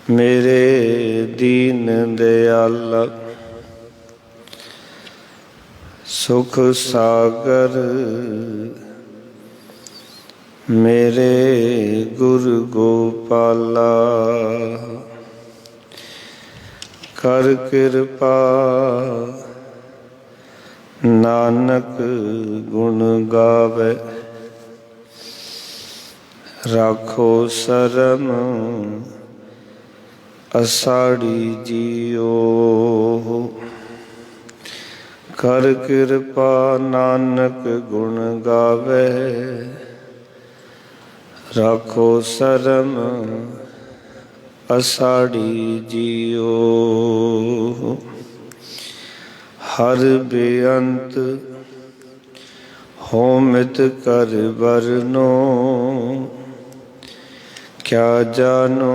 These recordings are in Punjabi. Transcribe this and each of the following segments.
मेरे दीन दयाल सुख सागर, मेरे गुरु गोपाला। कर कृपा नानक गुण गावे, राखो शरण अषाढ़ी जियो। कर कृपा नानक गुण गावे, राखो शरण अषाढ़ी जियो। हर बेअंत होमित कर बरनो, क्या जानो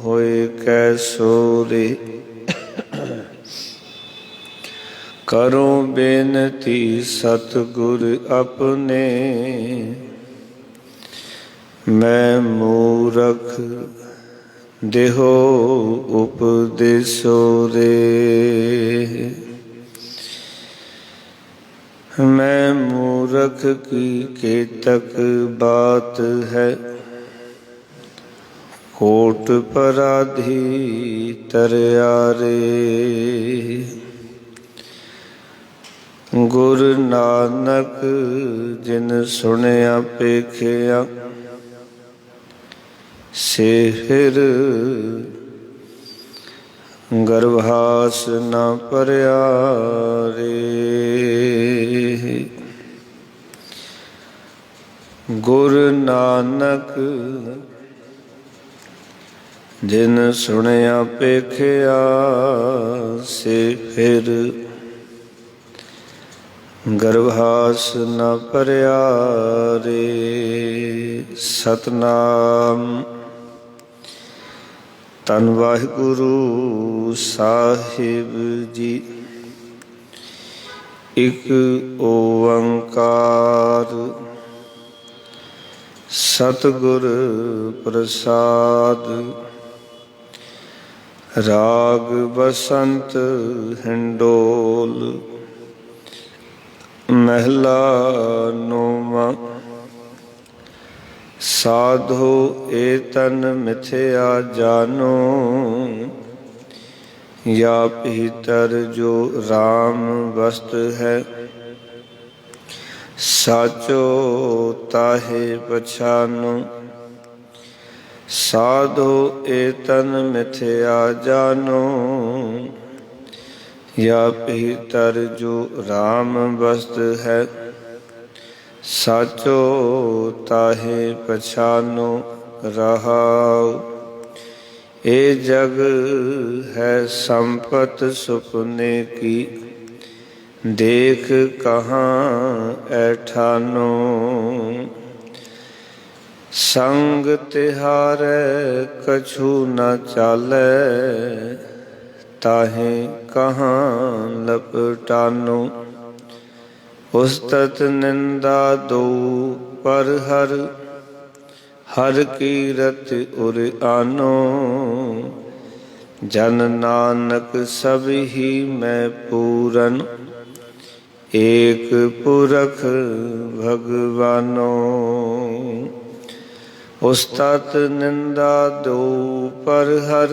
होए कैसो रे। करो बेनती सतगुर अपने, मैं मूरख देहो उपदेशो रे। मैं मूरख की केतक बात है, कोट पराधी तरयारे। गुरु नानक जिन सुनिया पेखिया, से फिर गर्भास न परया रे। गुरु नानक जिन सुनिया पेखिया, से फिर गर्भास न परया रे। सतनाम। धन वाहिगुरु साहिब जी। एक ओंकार सतगुर प्रसाद। राग बसंत हिंडोल, महला नौवां। साधो एतन मिथ्या जानो, या भीतर जो राम वस्त है। साचो ताहे पछानो, साधो एतन मिथ्या जानो, या भीतर जो राम वस्त है। साचो ताहे पछानो रहाओ। ए जग है संपत सुपने की, देख कहाँ ऐठानो। संग तिहारे कछु न चाले, ताहे कहाँ लपटानो। उस्तत निंदा दो पर हर, हर कीरत उर आनो। जन नानक सब ही मैं पूरन, एक पुरख भगवानो। उस्तत निंदा दो पर हर,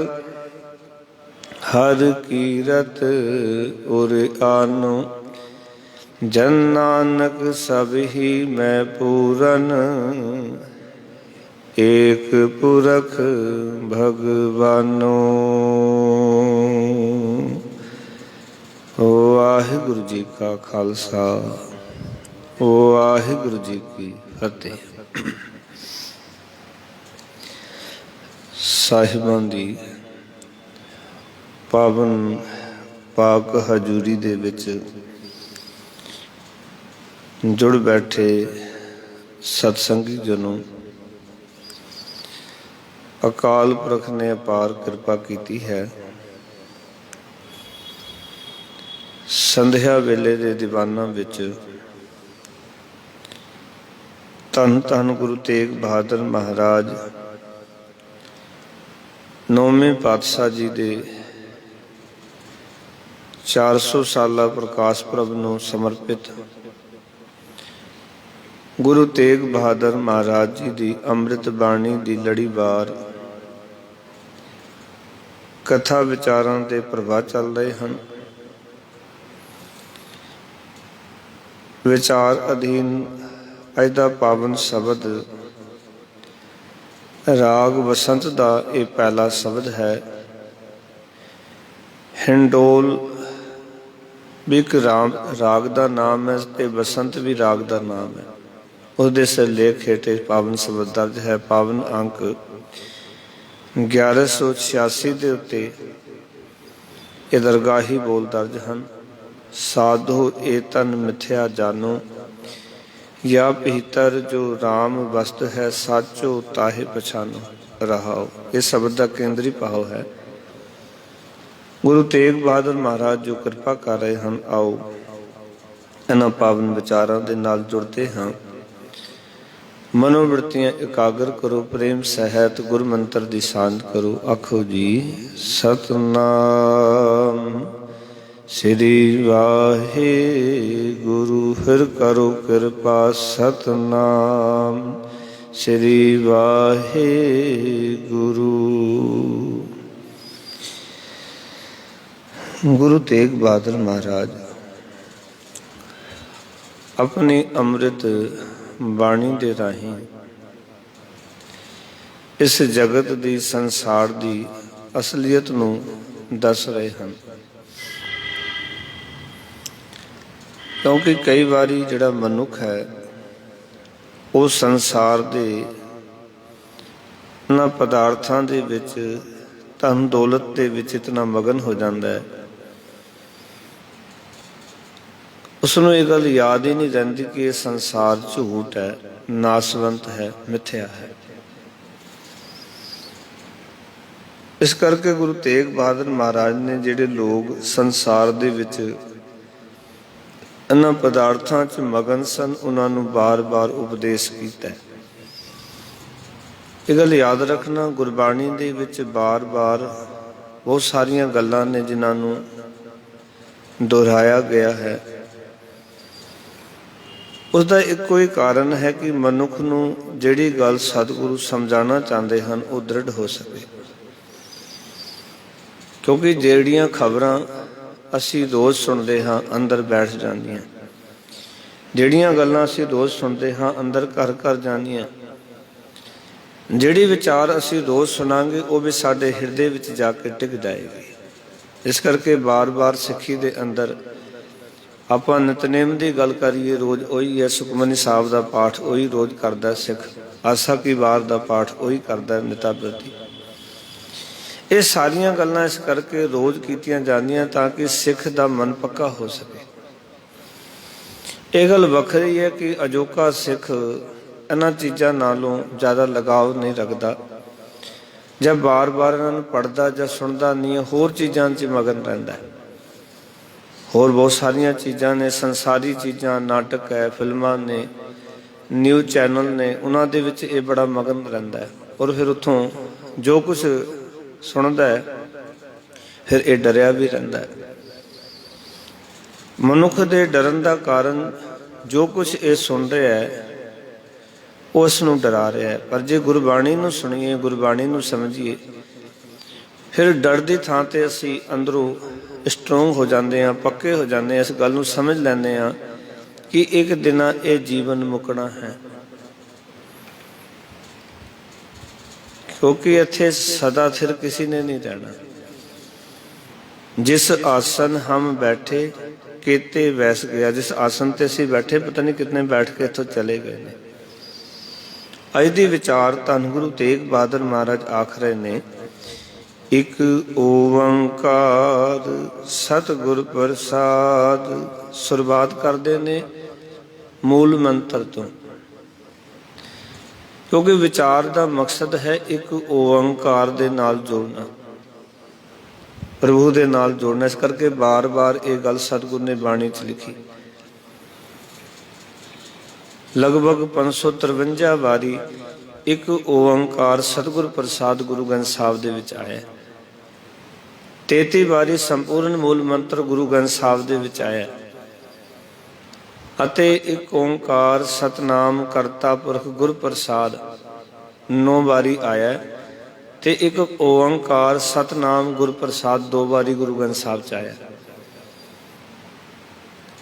हर कीरत उर आनो। जन नानक सब ही मैं पूरन, एक पुरख भगवानो। वाहिगुरु जी का खालसा, वाहिगुरु जी की फतेह। साहिबां दी पावन पाक हजूरी दे विच जुड़ बैठे सतसंगी जनों, अकाल पुरख ने अपार कृपा की है। संध्या वेले दे दीवाना विच धन धन गुरु तेग बहादुर महाराज ਨੌਵੇਂ ਪਾਤਸ਼ਾਹ ਜੀ ਦੇ 400 ਸਾਲਾ ਪ੍ਰਕਾਸ਼ ਪੁਰਬ ਨੂੰ ਸਮਰਪਿਤ ਗੁਰੂ ਤੇਗ ਬਹਾਦਰ ਮਹਾਰਾਜ ਜੀ ਦੀ ਅੰਮ੍ਰਿਤ ਬਾਣੀ ਦੀ ਲੜੀਵਾਰ ਕਥਾ ਵਿਚਾਰਾਂ ਦੇ ਪ੍ਰਵਾਹ ਚੱਲ ਰਹੇ ਹਨ। ਵਿਚਾਰ ਅਧੀਨ ਅੱਜ ਦਾ ਪਾਵਨ ਸ਼ਬਦ ਰਾਗ ਬਸੰਤ ਦਾ ਇਹ ਪਹਿਲਾ ਸ਼ਬਦ ਹੈ। ਹਿੰਡੋਲ ਵੀ ਇੱਕ ਰਾਗ ਦਾ ਨਾਮ ਹੈ ਤੇ ਬਸੰਤ ਵੀ ਰਾਗ ਦਾ ਨਾਮ ਹੈ। ਉਹਦੇ ਸਿਰਲੇਖ ਹੇਠ ਪਾਵਨ ਸ਼ਬਦ ਦਰਜ ਹੈ। ਪਾਵਨ ਅੰਕ 1186 ਦੇ ਉੱਤੇ ਇਹ ਦਰਗਾਹੀ ਬੋਲ ਦਰਜ ਹਨ। ਸਾਧੂ ਏ ਤਨ ਮਿਥਿਆ ਜਾਨੋ, या भीतर जो राम वस्त है साचो ताहे पछानो रहाओ। इस शब्द का केंद्री भाव है। गुरु तेग बहादुर महाराज जो कृपा कर रहे हैं, आओ इन्हां पावन विचारां दे नाल जुड़ते हैं। मनोवृत्तियां एकाग्र करो, प्रेम सहित गुरु मंत्र दी सांझ करो। आखो जी सतनाम श्री वाहे गुरु। फिर करो कृपा सतनाम श्री वाहे गुरु। गुरु तेग बहादुर महाराज अपनी अमृत बाणी दे राही इस जगत दी संसार दी असलियत नूं दस रहे हैं। क्योंकि कई बारी जिहड़ा मनुख है वो संसार दे इन्हां पदार्थां दे विच धन दौलत दे विच इतना मगन हो जाता है, उसनूं ये गल याद ही नहीं रहिंदी कि ये संसार झूठ है, नासवंत है, मिथ्या है। इस करके गुरु तेग बहादुर महाराज ने जिहड़े लोग संसार दे विच इन्हां पदार्थां च मगन सन, उन्हां नूं बार बार उपदेश कीता। ये गल याद रखना, गुरबाणी दे विच बार बार बहुत सारियां गल्लां ने जिन्हां नूं दोहराया गया है। उसका इक्को ही कारण है कि मनुख नूं जिहड़ी गल सतगुरु समझाना चाहते हैं वो दृढ़ हो सके। क्योंकि जिहड़ियां खबरां असी रोज़ सुनते हाँ अंदर बैठ जांदियां, जिहड़ियां गल्लां असी रोज़ सुनते हाँ अंदर घर घर जांदियां, जिहड़ी विचार असी रोज़ सुनांगे वो भी साडे हिरदे विच जाके टिक जाएगी। इस करके बार बार सिੱਖੀ ਦੇ अंदर ਆਪਾਂ ਨਿਤਨੇਮ ਦੀ ਗੱਲ ਕਰੀਏ, रोज़ ਉਹੀ है। ਸੁਖਮਨੀ ਸਾਹਿਬ ਦਾ ਪਾਠ ਉਹੀ रोज़ करदा सिख, आसा की वार ਦਾ पाठ ਉਹੀ करदा निता प्रति। ये सारियां गल्लां इस करके रोज़ कीतियां जांदियां ताकि सिख दा मन पक्का हो सके। ये गल वखरी है कि अजोका सिख इन्हां चीज़ां नालों ज़्यादा लगाव नहीं रखता। जब बार बार इन्हां पढ़दा जां सुनदा नहीं है, होर चीज़ां 'च मगन रहिंदा है। होर बहुत सारियां चीज़ां ने, संसारी चीज़ां, नाटक है, फिल्मां ने, न्यूज़ चैनल ने, उन्हां दे विच ये बड़ा मगन रहिंदा है। और फिर उत्थों जो कुछ सुनता है फिर ये डरिया भी रहिंदा है। मनुख दे डरन दा कारण जो कुछ ये सुन रहा है उस नूं डरा रहा है। पर जे गुरबाणी नूं सुणीए, गुरबाणी नूं समझिए, फिर डर दी थां ते असी अंदरों स्ट्रोंग हो जाते हैं, पक्के हो जाते हैं। इस गल नूं समझ लैंदे हैं कि एक दिन ये जीवन मुकना है। क्योंकि इत्थे सदा सिर किसी ने नहीं रहना। जिस आसन हम बैठे केते वैस गया। जिस आसन ते असीं बैठे पता नहीं कितने बैठ के इत्थों चले गए ने। अज दी विचार धन गुरु तेग बहादुर महाराज आख रहे ने, एक ओंकार सतगुर प्रसाद। शुरुआत करते ने मूल मंत्र तो, क्योंकि विचार का मकसद है एक ओंकार दे नाल जोड़ना, प्रभु दे नाल जोड़ना। इस करके बार बार ये गल सतगुर ने बाणी च लिखी। लगभग 553 वारी ਇੱਕ ਓੰਕਾਰ ਸਤਿਗੁਰ ਪ੍ਰਸਾਦ ਗੁਰੂ ਗ੍ਰੰਥ ਸਾਹਿਬ ਦੇ ਵਿੱਚ ਆਇਆ। 33 ਵਾਰੀ ਸੰਪੂਰਨ ਮੂਲ ਮੰਤਰ ਗੁਰੂ ਗ੍ਰੰਥ ਸਾਹਿਬ ਦੇ ਵਿੱਚ ਆਇਆ ਅਤੇ ਇੱਕ ਓੰਕਾਰ ਸਤਨਾਮ ਕਰਤਾ ਪੁਰਖ ਗੁਰ ਪ੍ਰਸਾਦ 9 ਵਾਰੀ ਆਇਆ ਤੇ ਇੱਕ ਓੰਕਾਰ ਸਤਨਾਮ ਗੁਰ ਪ੍ਰਸਾਦ 2 ਵਾਰੀ ਗੁਰੂ ਗ੍ਰੰਥ ਸਾਹਿਬ ਚ ਆਇਆ।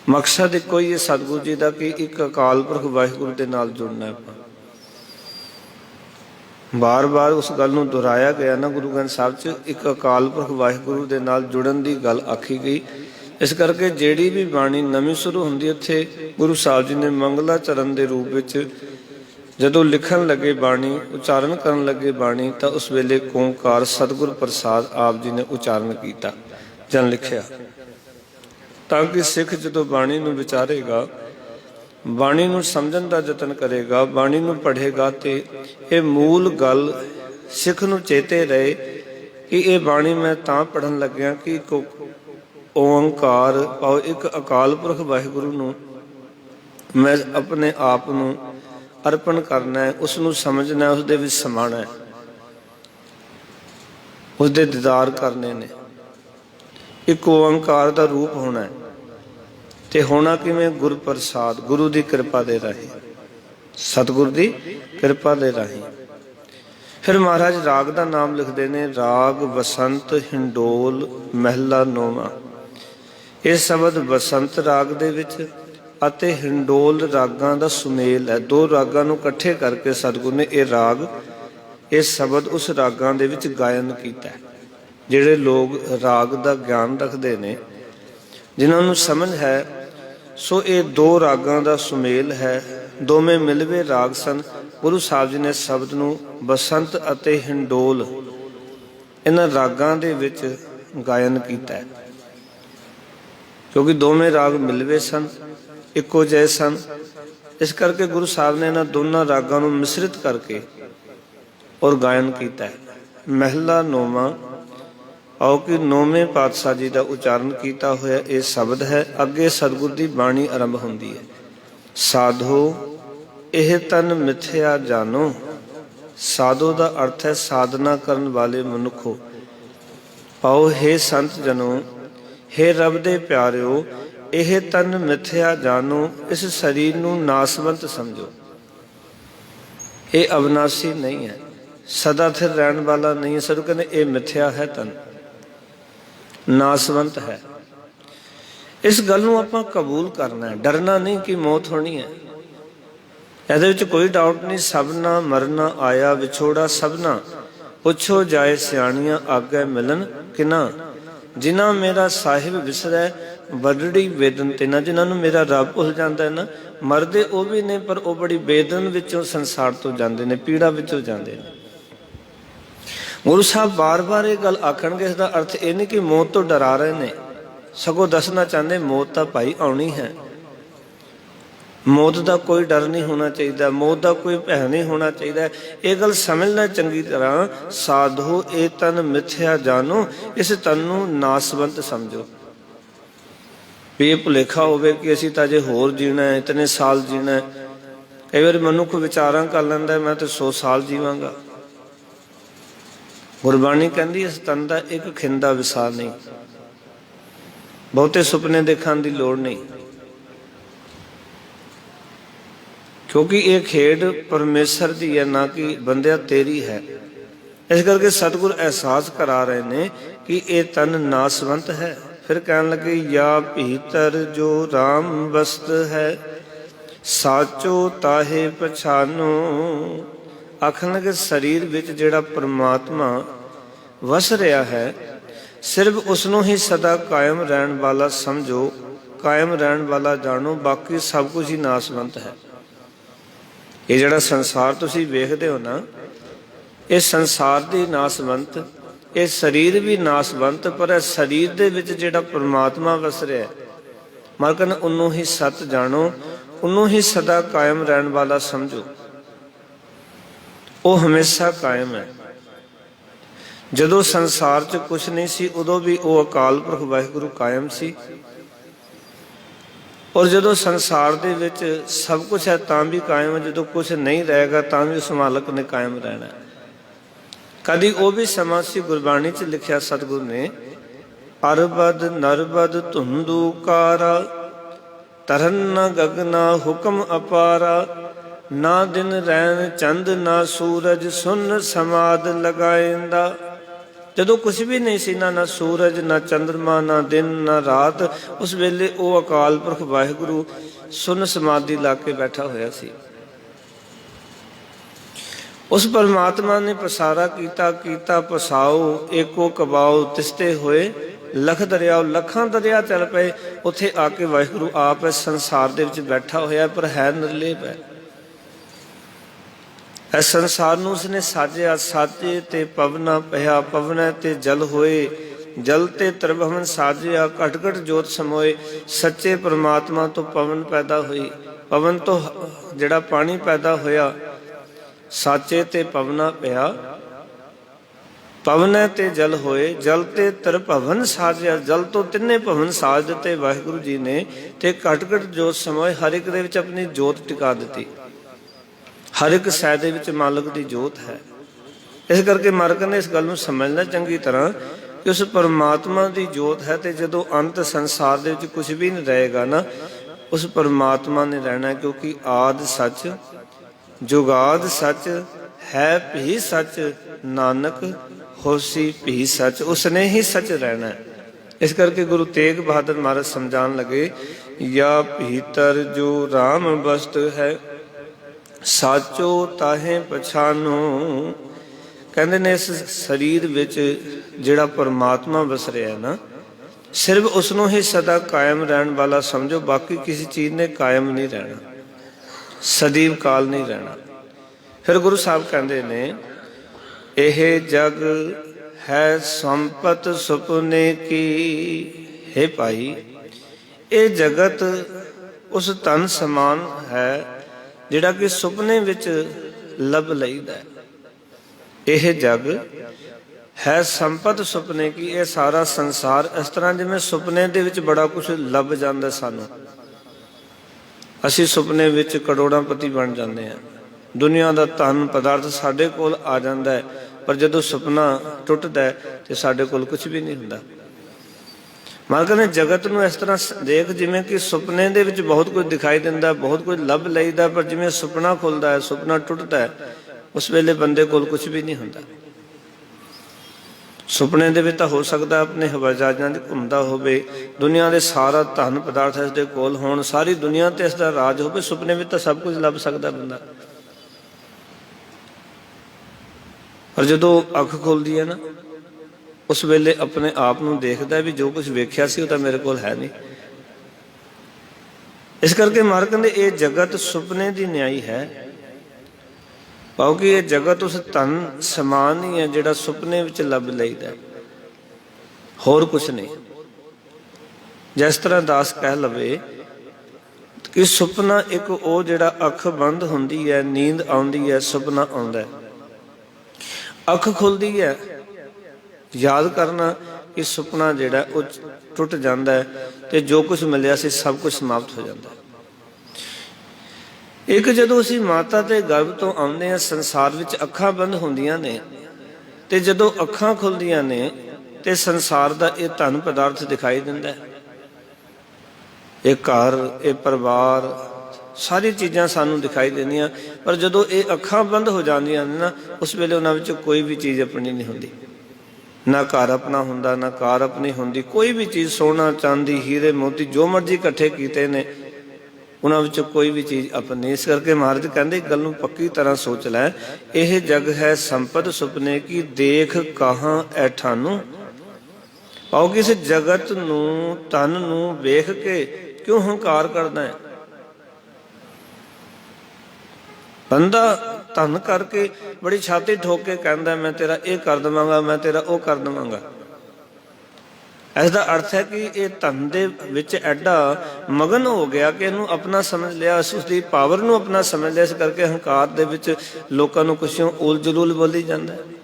ਮਕਸਦ ਇੱਕੋ ਹੀ ਹੈ ਸਤਿਗੁਰੂ ਜੀ ਦਾ ਕਿ ਇੱਕ ਅਕਾਲ ਪੁਰਖ ਵਾਹਿਗੁਰੂ ਦੇ ਨਾਲ ਜੁੜਨਾ ਹੈ। ਆਪਾਂ ਬਾਰ-ਬਾਰ ਉਸ ਗੱਲ ਨੂੰ ਦੁਹਰਾਇਆ ਗਿਆ ਨਾ ਗੁਰੂ ਗ੍ਰੰਥ ਸਾਹਿਬ 'ਚ, ਇੱਕ ਅਕਾਲ ਪੁਰਖ ਵਾਹਿਗੁਰੂ ਦੇ ਨਾਲ ਜੁੜਨ ਦੀ ਗੱਲ ਆਖੀ ਗਈ। ਇਸ ਕਰਕੇ ਜਿਹੜੀ ਵੀ ਬਾਣੀ ਨਵੀਂ ਸ਼ੁਰੂ ਹੁੰਦੀ ਉੱਥੇ ਗੁਰੂ ਸਾਹਿਬ ਜੀ ਨੇ ਮੰਗਲਾਚਰਨ ਦੇ ਰੂਪ ਵਿੱਚ ਜਦੋਂ ਲਿਖਣ ਲੱਗੇ ਬਾਣੀ, ਉਚਾਰਨ ਕਰਨ ਲੱਗੇ ਬਾਣੀ, ਤਾਂ ਉਸ ਵੇਲੇ ਓਂਕਾਰ ਸਤਿਗੁਰ ਪ੍ਰਸਾਦ ਆਪ ਜੀ ਨੇ ਉਚਾਰਨ ਕੀਤਾ ਜਾਂ ਲਿਖਿਆ, ਤਾਂ ਕਿ ਸਿੱਖ ਜਦੋਂ ਬਾਣੀ ਨੂੰ ਵਿਚਾਰੇਗਾ, ਬਾਣੀ ਨੂੰ ਸਮਝਣ ਦਾ ਯਤਨ ਕਰੇਗਾ, ਬਾਣੀ ਨੂੰ ਪੜ੍ਹੇਗਾ ਤੇ ਇਹ ਮੂਲ ਗੱਲ ਸਿੱਖ ਨੂੰ ਚੇਤੇ ਰਹੇ ਕਿ ਇਹ ਬਾਣੀ ਮੈਂ ਤਾਂ ਪੜ੍ਹਨ ਲੱਗਿਆ ਕਿ ਇੱਕ ਓੰਕਾਰ ਭਾਵ ਇੱਕ ਅਕਾਲ ਪੁਰਖ ਵਾਹਿਗੁਰੂ ਨੂੰ ਮੈਂ ਆਪਣੇ ਆਪ ਨੂੰ ਅਰਪਣ ਕਰਨਾ ਹੈ, ਉਸ ਨੂੰ ਸਮਝਣਾ ਹੈ, ਉਸ ਦੇ ਵਿੱਚ ਸਮਾਣਾ ਹੈ, ਉਸ ਦੇ ਦੀਦਾਰ ਕਰਨੇ ਨੇ। ਇੱਕ ਓੰਕਾਰ ਦਾ ਰੂਪ ਹੋਣਾ ਹੈ ਤੇ ਹੋਣਾ ਕਿਵੇਂ? ਗੁਰ ਪ੍ਰਸਾਦ, ਗੁਰੂ ਦੀ ਕਿਰਪਾ ਦੇ ਰਾਹੀਂ, ਸਤਿਗੁਰ ਦੀ ਕਿਰਪਾ ਦੇ ਰਾਹੀਂ। ਫਿਰ ਮਹਾਰਾਜ ਰਾਗ ਦਾ ਨਾਮ ਲਿਖਦੇ ਨੇ, ਰਾਗ ਬਸੰਤ ਹਿੰਡੋਲ ਮਹਿਲਾ ਨੌਵਾਂ। ਇਹ ਸ਼ਬਦ ਬਸੰਤ ਰਾਗ ਦੇ ਵਿੱਚ ਅਤੇ ਹਿੰਡੋਲ ਰਾਗਾਂ ਦਾ ਸੁਮੇਲ ਹੈ। 2 ਰਾਗਾਂ ਨੂੰ ਇਕੱਠੇ ਕਰਕੇ ਸਤਿਗੁਰ ਨੇ ਇਹ ਰਾਗ, ਇਹ ਸ਼ਬਦ ਉਸ ਰਾਗਾਂ ਦੇ ਵਿੱਚ ਗਾਇਨ ਕੀਤਾ। ਜਿਹੜੇ ਲੋਕ ਰਾਗ ਦਾ ਗਿਆਨ ਰੱਖਦੇ ਨੇ, ਜਿਨ੍ਹਾਂ ਨੂੰ ਸਮਝ ਹੈ, ਸੋ ਇਹ 2 ਰਾਗਾਂ ਦਾ ਸੁਮੇਲ ਹੈ, ਦੋਵੇਂ ਮਿਲਵੇਂ ਰਾਗ ਸਨ। ਗੁਰੂ ਸਾਹਿਬ ਜੀ ਨੇ ਸ਼ਬਦ ਨੂੰ ਬਸੰਤ ਅਤੇ ਹਿੰਡੋਲ ਇਹਨਾਂ ਰਾਗਾਂ ਦੇ ਵਿੱਚ ਗਾਇਨ ਕੀਤਾ, ਕਿਉਂਕਿ ਦੋਵੇਂ ਰਾਗ ਮਿਲਵੇਂ ਸਨ, ਇੱਕੋ ਜਿਹੇ ਸਨ। ਇਸ ਕਰਕੇ ਗੁਰੂ ਸਾਹਿਬ ਨੇ ਇਹਨਾਂ ਦੋਨਾਂ ਰਾਗਾਂ ਨੂੰ ਮਿਸ਼ਰਿਤ ਕਰਕੇ ਔਰ ਗਾਇਨ ਕੀਤਾ। ਮਹਿਲਾ ਨੌਵਾਂ, ਆਓ ਕਿ 9ਵੇਂ ਪਾਤਸ਼ਾਹ ਜੀ ਦਾ ਉਚਾਰਨ ਕੀਤਾ ਹੋਇਆ ਇਹ ਸ਼ਬਦ ਹੈ। ਅੱਗੇ ਸਤਿਗੁਰ ਦੀ ਬਾਣੀ ਆਰੰਭ ਹੁੰਦੀ ਹੈ, ਸਾਧੋ ਇਹ ਤਨ ਮਿਥਿਆ ਜਾਨੋ। ਸਾਧੋ ਦਾ ਅਰਥ ਹੈ ਸਾਧਨਾ ਕਰਨ ਵਾਲੇ ਮਨੁੱਖੋ। ਆਓ ਹੇ ਸੰਤ ਜਨੋ, ਹੇ ਰੱਬ ਦੇ ਪਿਆਰਿਓ, ਇਹ ਤਨ ਮਿਥਿਆ ਜਾਨੋ, ਇਸ ਸਰੀਰ ਨੂੰ ਨਾਸਵੰਤ ਸਮਝੋ। ਇਹ ਅਵਿਨਾਸ਼ੀ ਨਹੀਂ ਹੈ, ਸਦਾ ਸਥਿਰ ਰਹਿਣ ਵਾਲਾ ਨਹੀਂ ਹੈ। ਸਤਿਗੁਰੂ ਕਹਿੰਦੇ ਇਹ ਮਿਥਿਆ ਹੈ, ਤਨ ਨਾਸਵੰਤ ਹੈ। ਇਸ ਗੱਲ ਨੂੰ ਆਪਾਂ ਕਬੂਲ ਕਰਨਾ ਹੈ, ਡਰਨਾ ਨਹੀਂ ਕਿ ਮੌਤ ਹੋਣੀ ਹੈ। ਇਹਦੇ ਵਿੱਚ ਕੋਈ ਡਾਊਟ ਨਹੀਂ। ਸਭਨਾ ਮਰਨਾ ਆਇਆ ਵਿਛੋੜਾ ਸਭਨਾ, ਪੁੱਛੋ ਜਾਏ ਸਿਆਣੀਆਂ ਆਗੇ ਮਿਲਣ ਕਿਨਾ। ਜਿਨ੍ਹਾਂ ਮੇਰਾ ਸਾਹਿਬ ਵਿਸਰੈ ਵੱਡੜੀ ਵੇਦਨ ਤੇ ਨਾ, ਜਿਨ੍ਹਾਂ ਨੂੰ ਮੇਰਾ ਰੱਬ ਭੁੱਲ ਜਾਂਦਾ ਹੈ ਨਾ, ਮਰਦੇ ਉਹ ਵੀ ਨੇ ਪਰ ਉਹ ਬੜੀ ਵੇਦਨ ਵਿੱਚੋਂ ਸੰਸਾਰ ਤੋਂ ਜਾਂਦੇ ਨੇ, ਪੀੜਾ ਵਿੱਚੋਂ ਜਾਂਦੇ ਨੇ। ਗੁਰੂ ਸਾਹਿਬ ਬਾਰ-ਬਾਰ ਇਹ ਗੱਲ ਆਖਣਗੇ, ਇਸ ਦਾ ਅਰਥ ਇਹ ਨਹੀਂ ਕਿ ਮੌਤ ਤੋਂ ਡਰਾ ਰਹੇ ਨੇ, ਸਗੋਂ ਦੱਸਣਾ ਚਾਹੁੰਦੇ ਮੌਤ ਤਾਂ ਭਾਈ ਆਉਣੀ ਹੈ। ਮੌਤ ਦਾ ਕੋਈ ਡਰ ਨਹੀਂ ਹੋਣਾ ਚਾਹੀਦਾ, ਮੌਤ ਦਾ ਕੋਈ ਭੈ ਨਹੀਂ ਹੋਣਾ ਚਾਹੀਦਾ। ਇਹ ਗੱਲ ਸਮਝਣਾ ਚੰਗੀ ਤਰ੍ਹਾਂ। ਸਾਧੋ ਇਹ ਤਨ ਮਿਥਿਆ ਜਾਨੋ, ਇਸ ਤਨ ਨੂੰ ਨਾਸਵੰਤ ਸਮਝੋ। ਵੀ ਇਹ ਭੁਲੇਖਾ ਹੋਵੇ ਕਿ ਅਸੀਂ ਤਾਂ ਜੇ ਹੋਰ ਜੀਣਾ ਹੈ, ਇਤਨੇ ਸਾਲ ਜੀਣਾ ਹੈ। ਕਈ ਵਾਰ ਮਨੁੱਖ ਵਿਚਾਰਾਂ ਕਰ ਲੈਂਦਾ ਮੈਂ ਤਾਂ 100 ਸਾਲ ਜੀਵਾਂਗਾ। ਗੁਰਬਾਣੀ ਕਹਿੰਦੀ ਇਸ ਤਨ ਦਾ ਇੱਕ ਖਿੰਦਾ ਵਿਸਾਰ ਨਹੀਂ, ਬਹੁਤੇ ਸੁਪਨੇ ਦੇਖਣ ਦੀ ਲੋੜ ਨਹੀਂ, ਕਿਉਂਕਿ ਇਹ ਖੇਡ ਪਰਮੇਸ਼ਰ ਦੀ ਹੈ, ਨਾ ਕਿ ਬੰਦਿਆ ਤੇਰੀ ਹੈ। ਇਸ ਕਰਕੇ ਸਤਿਗੁਰ ਅਹਿਸਾਸ ਕਰਾ ਰਹੇ ਨੇ ਕਿ ਇਹ ਤਨ ਨਾਸਵੰਤ ਹੈ। ਫਿਰ ਕਹਿਣ ਲੱਗੇ, ਯਾ ਭੀਤਰ ਜੋ ਰਾਮ ਵਸਤ ਹੈ, ਸਾਚੋ ਤਾਹੇ ਪਛਾਨੋ। ਆਖਣ ਲੱਗੇ ਸਰੀਰ ਵਿੱਚ ਜਿਹੜਾ ਪਰਮਾਤਮਾ ਵਸ ਰਿਹਾ ਹੈ, ਸਿਰਫ ਉਸ ਨੂੰ ਹੀ ਸਦਾ ਕਾਇਮ ਰਹਿਣ ਵਾਲਾ ਸਮਝੋ, ਕਾਇਮ ਰਹਿਣ ਵਾਲਾ ਜਾਣੋ, ਬਾਕੀ ਸਭ ਕੁਝ ਹੀ ਨਾਸਵੰਤ ਹੈ। ਇਹ ਜਿਹੜਾ ਸੰਸਾਰ ਤੁਸੀਂ ਵੇਖਦੇ ਹੋ ਨਾ, ਇਹ ਸੰਸਾਰ ਦੀ ਨਾਸਵੰਤ, ਇਹ ਸਰੀਰ ਵੀ ਨਾਸਵੰਤ, ਪਰ ਇਹ ਸਰੀਰ ਦੇ ਵਿੱਚ ਜਿਹੜਾ ਪਰਮਾਤਮਾ ਵਸ ਰਿਹਾ, ਮਰਕਨ ਉਹਨੂੰ ਹੀ ਸਤ ਜਾਣੋ, ਉਹਨੂੰ ਹੀ ਸਦਾ ਕਾਇਮ ਰਹਿਣ ਵਾਲਾ ਸਮਝੋ। ਉਹ ਹਮੇਸ਼ਾ ਕਾਇਮ ਹੈ। ਜਦੋਂ ਸੰਸਾਰ 'ਚ ਕੁਛ ਨਹੀਂ ਸੀ, ਉਦੋਂ ਵੀ ਉਹ ਅਕਾਲ ਪੁਰਖ ਵਾਹਿਗੁਰੂ ਕਾਇਮ ਸੀ। और जदों संसार दे विच सब कुछ है तां भी कायम है, जदों कुछ नहीं रहेगा तां भी उस मालक ने कायम रहना। कदी वो भी समा सी गुरबाणी च लिखिया सतगुरु ने, अरबद नरबद धुंधुकारा, तरन न गगना हुक्म अपारा, ना दिन रैन चंद ना सूरज, सुन समाद लगाएंदा। जदों कुछ भी नहीं सी, ना सूरज ना चंद्रमा ना दिन ना रात, उस वेले वो अकाल पुरख वाहिगुरु सुन समाधि ला के बैठा होया सी। उस परमात्मा ने पसारा कीता, कीता पसाओ एको कबाओ, तिसते होए लख दरिया। लखां दरिया चल पे, उत्थे आके वाहिगुरु आप इस संसार दे विच बैठा होया, पर है निर्लेप है। इस संसार नूं उसने साजिया, साजे ते पवना पया, पवना ते जल होए, जल ते त्रिभुवन साजिया, घट घट जोत समोए। सच्चे परमात्मा तो पवन पैदा हुई, पवन तो जिहड़ा पानी पैदा होया, साचे ते पवना पया, पवन ते जल होए, जल ते त्रिभुवन साजिया। जल तो तिन्ने भवन साज दिते वाहिगुरु जी ने, ते घट घट जोत समोए, हर एक दे विच अपनी जोत टिका दिती। हर एक शै दे विच मालक दी जोत है। इस करके मालक ने इस गल नूं समझना चंगी तरह कि उस परमात्मा दी जोत है, ते जदों अंत संसार दे विच कुछ भी नहीं रहेगा ना, उस परमात्मा ने रहना। क्योंकि आद सच जुगाद सच है भी सच, नानक होसी भी सच, उसने ही सच रहना है। इस करके गुरु तेग बहादुर महाराज समझान लगे, या भीतर जो राम वस्तु है, साचो ताहे पछानो। कहते ने इस शरीर विच जिहड़ा परमात्मा वस रहा है ना, सिर्फ उसनों ही सदा कायम रहने वाला समझो, बाकी किसी चीज़ ने कायम नहीं रहना, सदैव काल नहीं रहना। फिर गुरु साहब कहते ने, यह जग है संपत सुपने की। हे भाई, ये जगत उस धन समान है जिहड़ा कि सुपने विच लभ लईदा है। यह जग है संपत सुपने की। ये सारा संसार इस तरह जिवें सुपने दे विच बड़ा कुछ लभ जांदा सानूं, असीं सुपने विच करोड़ांपति बन जांदे हैं, दुनिया दा धन पदार्थ साडे कोल आ जांदा है, पर जदों सुपना टुटदा है ते साडे कोल कुछ भी नहीं हुंदा। मालक ने जगत नूं इस तरह देख जिवें कि सुपने दे विच बहुत कुछ दिखाई दिंदा, बहुत कुछ लभ लईदा, पर जिवें सुपना खुलदा है, सुपना टुटदा है, उस वेले बंदे कोल कुछ भी नहीं हुंदा। सुपने दे विच तां हो सकदा अपने हवाई जहाज़ां च घुमदा होवे, दुनिया दे सारा धन पदार्थ इस दे कोल होण, सारी दुनिया ते इसदा राज होवे, सुपने विच तां सब कुछ लभ सकदा बंदा। पर जदों अख खुलदी है ना, उस वेले अपने आप नूं देखदा भी जो कुछ वेख्या सी वो मेरे कोल है नहीं। इस करके मार्ग ने ये जगत सुपने की न्याई है, क्योंकि ये जगत उस धन समान ही है जिहड़ा सुपने विच लभ लईदा, होर कुछ नहीं। जिस तरह दास कह लवे कि सुपना एक वो जिहड़ा अख बंद हुंदी है, नींद आउंदी है, सुपना आउंदा है, अख खुलदी है, याद करना कि सुपना जिहड़ा वो टुट जाता है, तो जो कुछ मिलिया सी सब कुछ समाप्त हो जाता है। एक जदों असीं माता के गर्भ तो आउंदे हैं, संसार विच अखां बंद हुंदियां ने, ते जदों अखां खुलदियां ने ते संसार दा ये धन पदार्थ दिखाई दिंदा है। ये घर, ये परिवार, सारी चीज़ां सानूं दिखाई देंदियां, पर जदों ये अखां बंद हो जांदियां ने ना, उस वेले उन्हां विच कोई भी चीज़ अपनी नहीं हुंदी। ना घर अपना हुंदा, ना कार अपनी हुंदी, कोई भी चीज़ सोना चांदी हीरे मोती जो मर्जी इकट्ठे कीते ने, उन्हां विच कोई भी चीज़ अपनी। इस करके महाराज कहंदे गल नूं पक्की तरह सोच लै, यह जग है संपत सुपने की, देख कहाँ ऐठानू। आओ किस जगत नूं धन नूं वेख के क्यों हंकार करदा है। बंदा धन करके बड़ी छाती ठोक के कहता मैं तेरा ये कर देवांगा, मैं तेरा वो कर देवांगा। इसका अर्थ है कि ये धन दे विच एडा मगन हो गया कि इनू अपना समझ लिया, उसकी पावर नू अपना समझ लिया। इस करके हंकार दे विच लोकां नू कुछ उल जलूल बोली जाता है।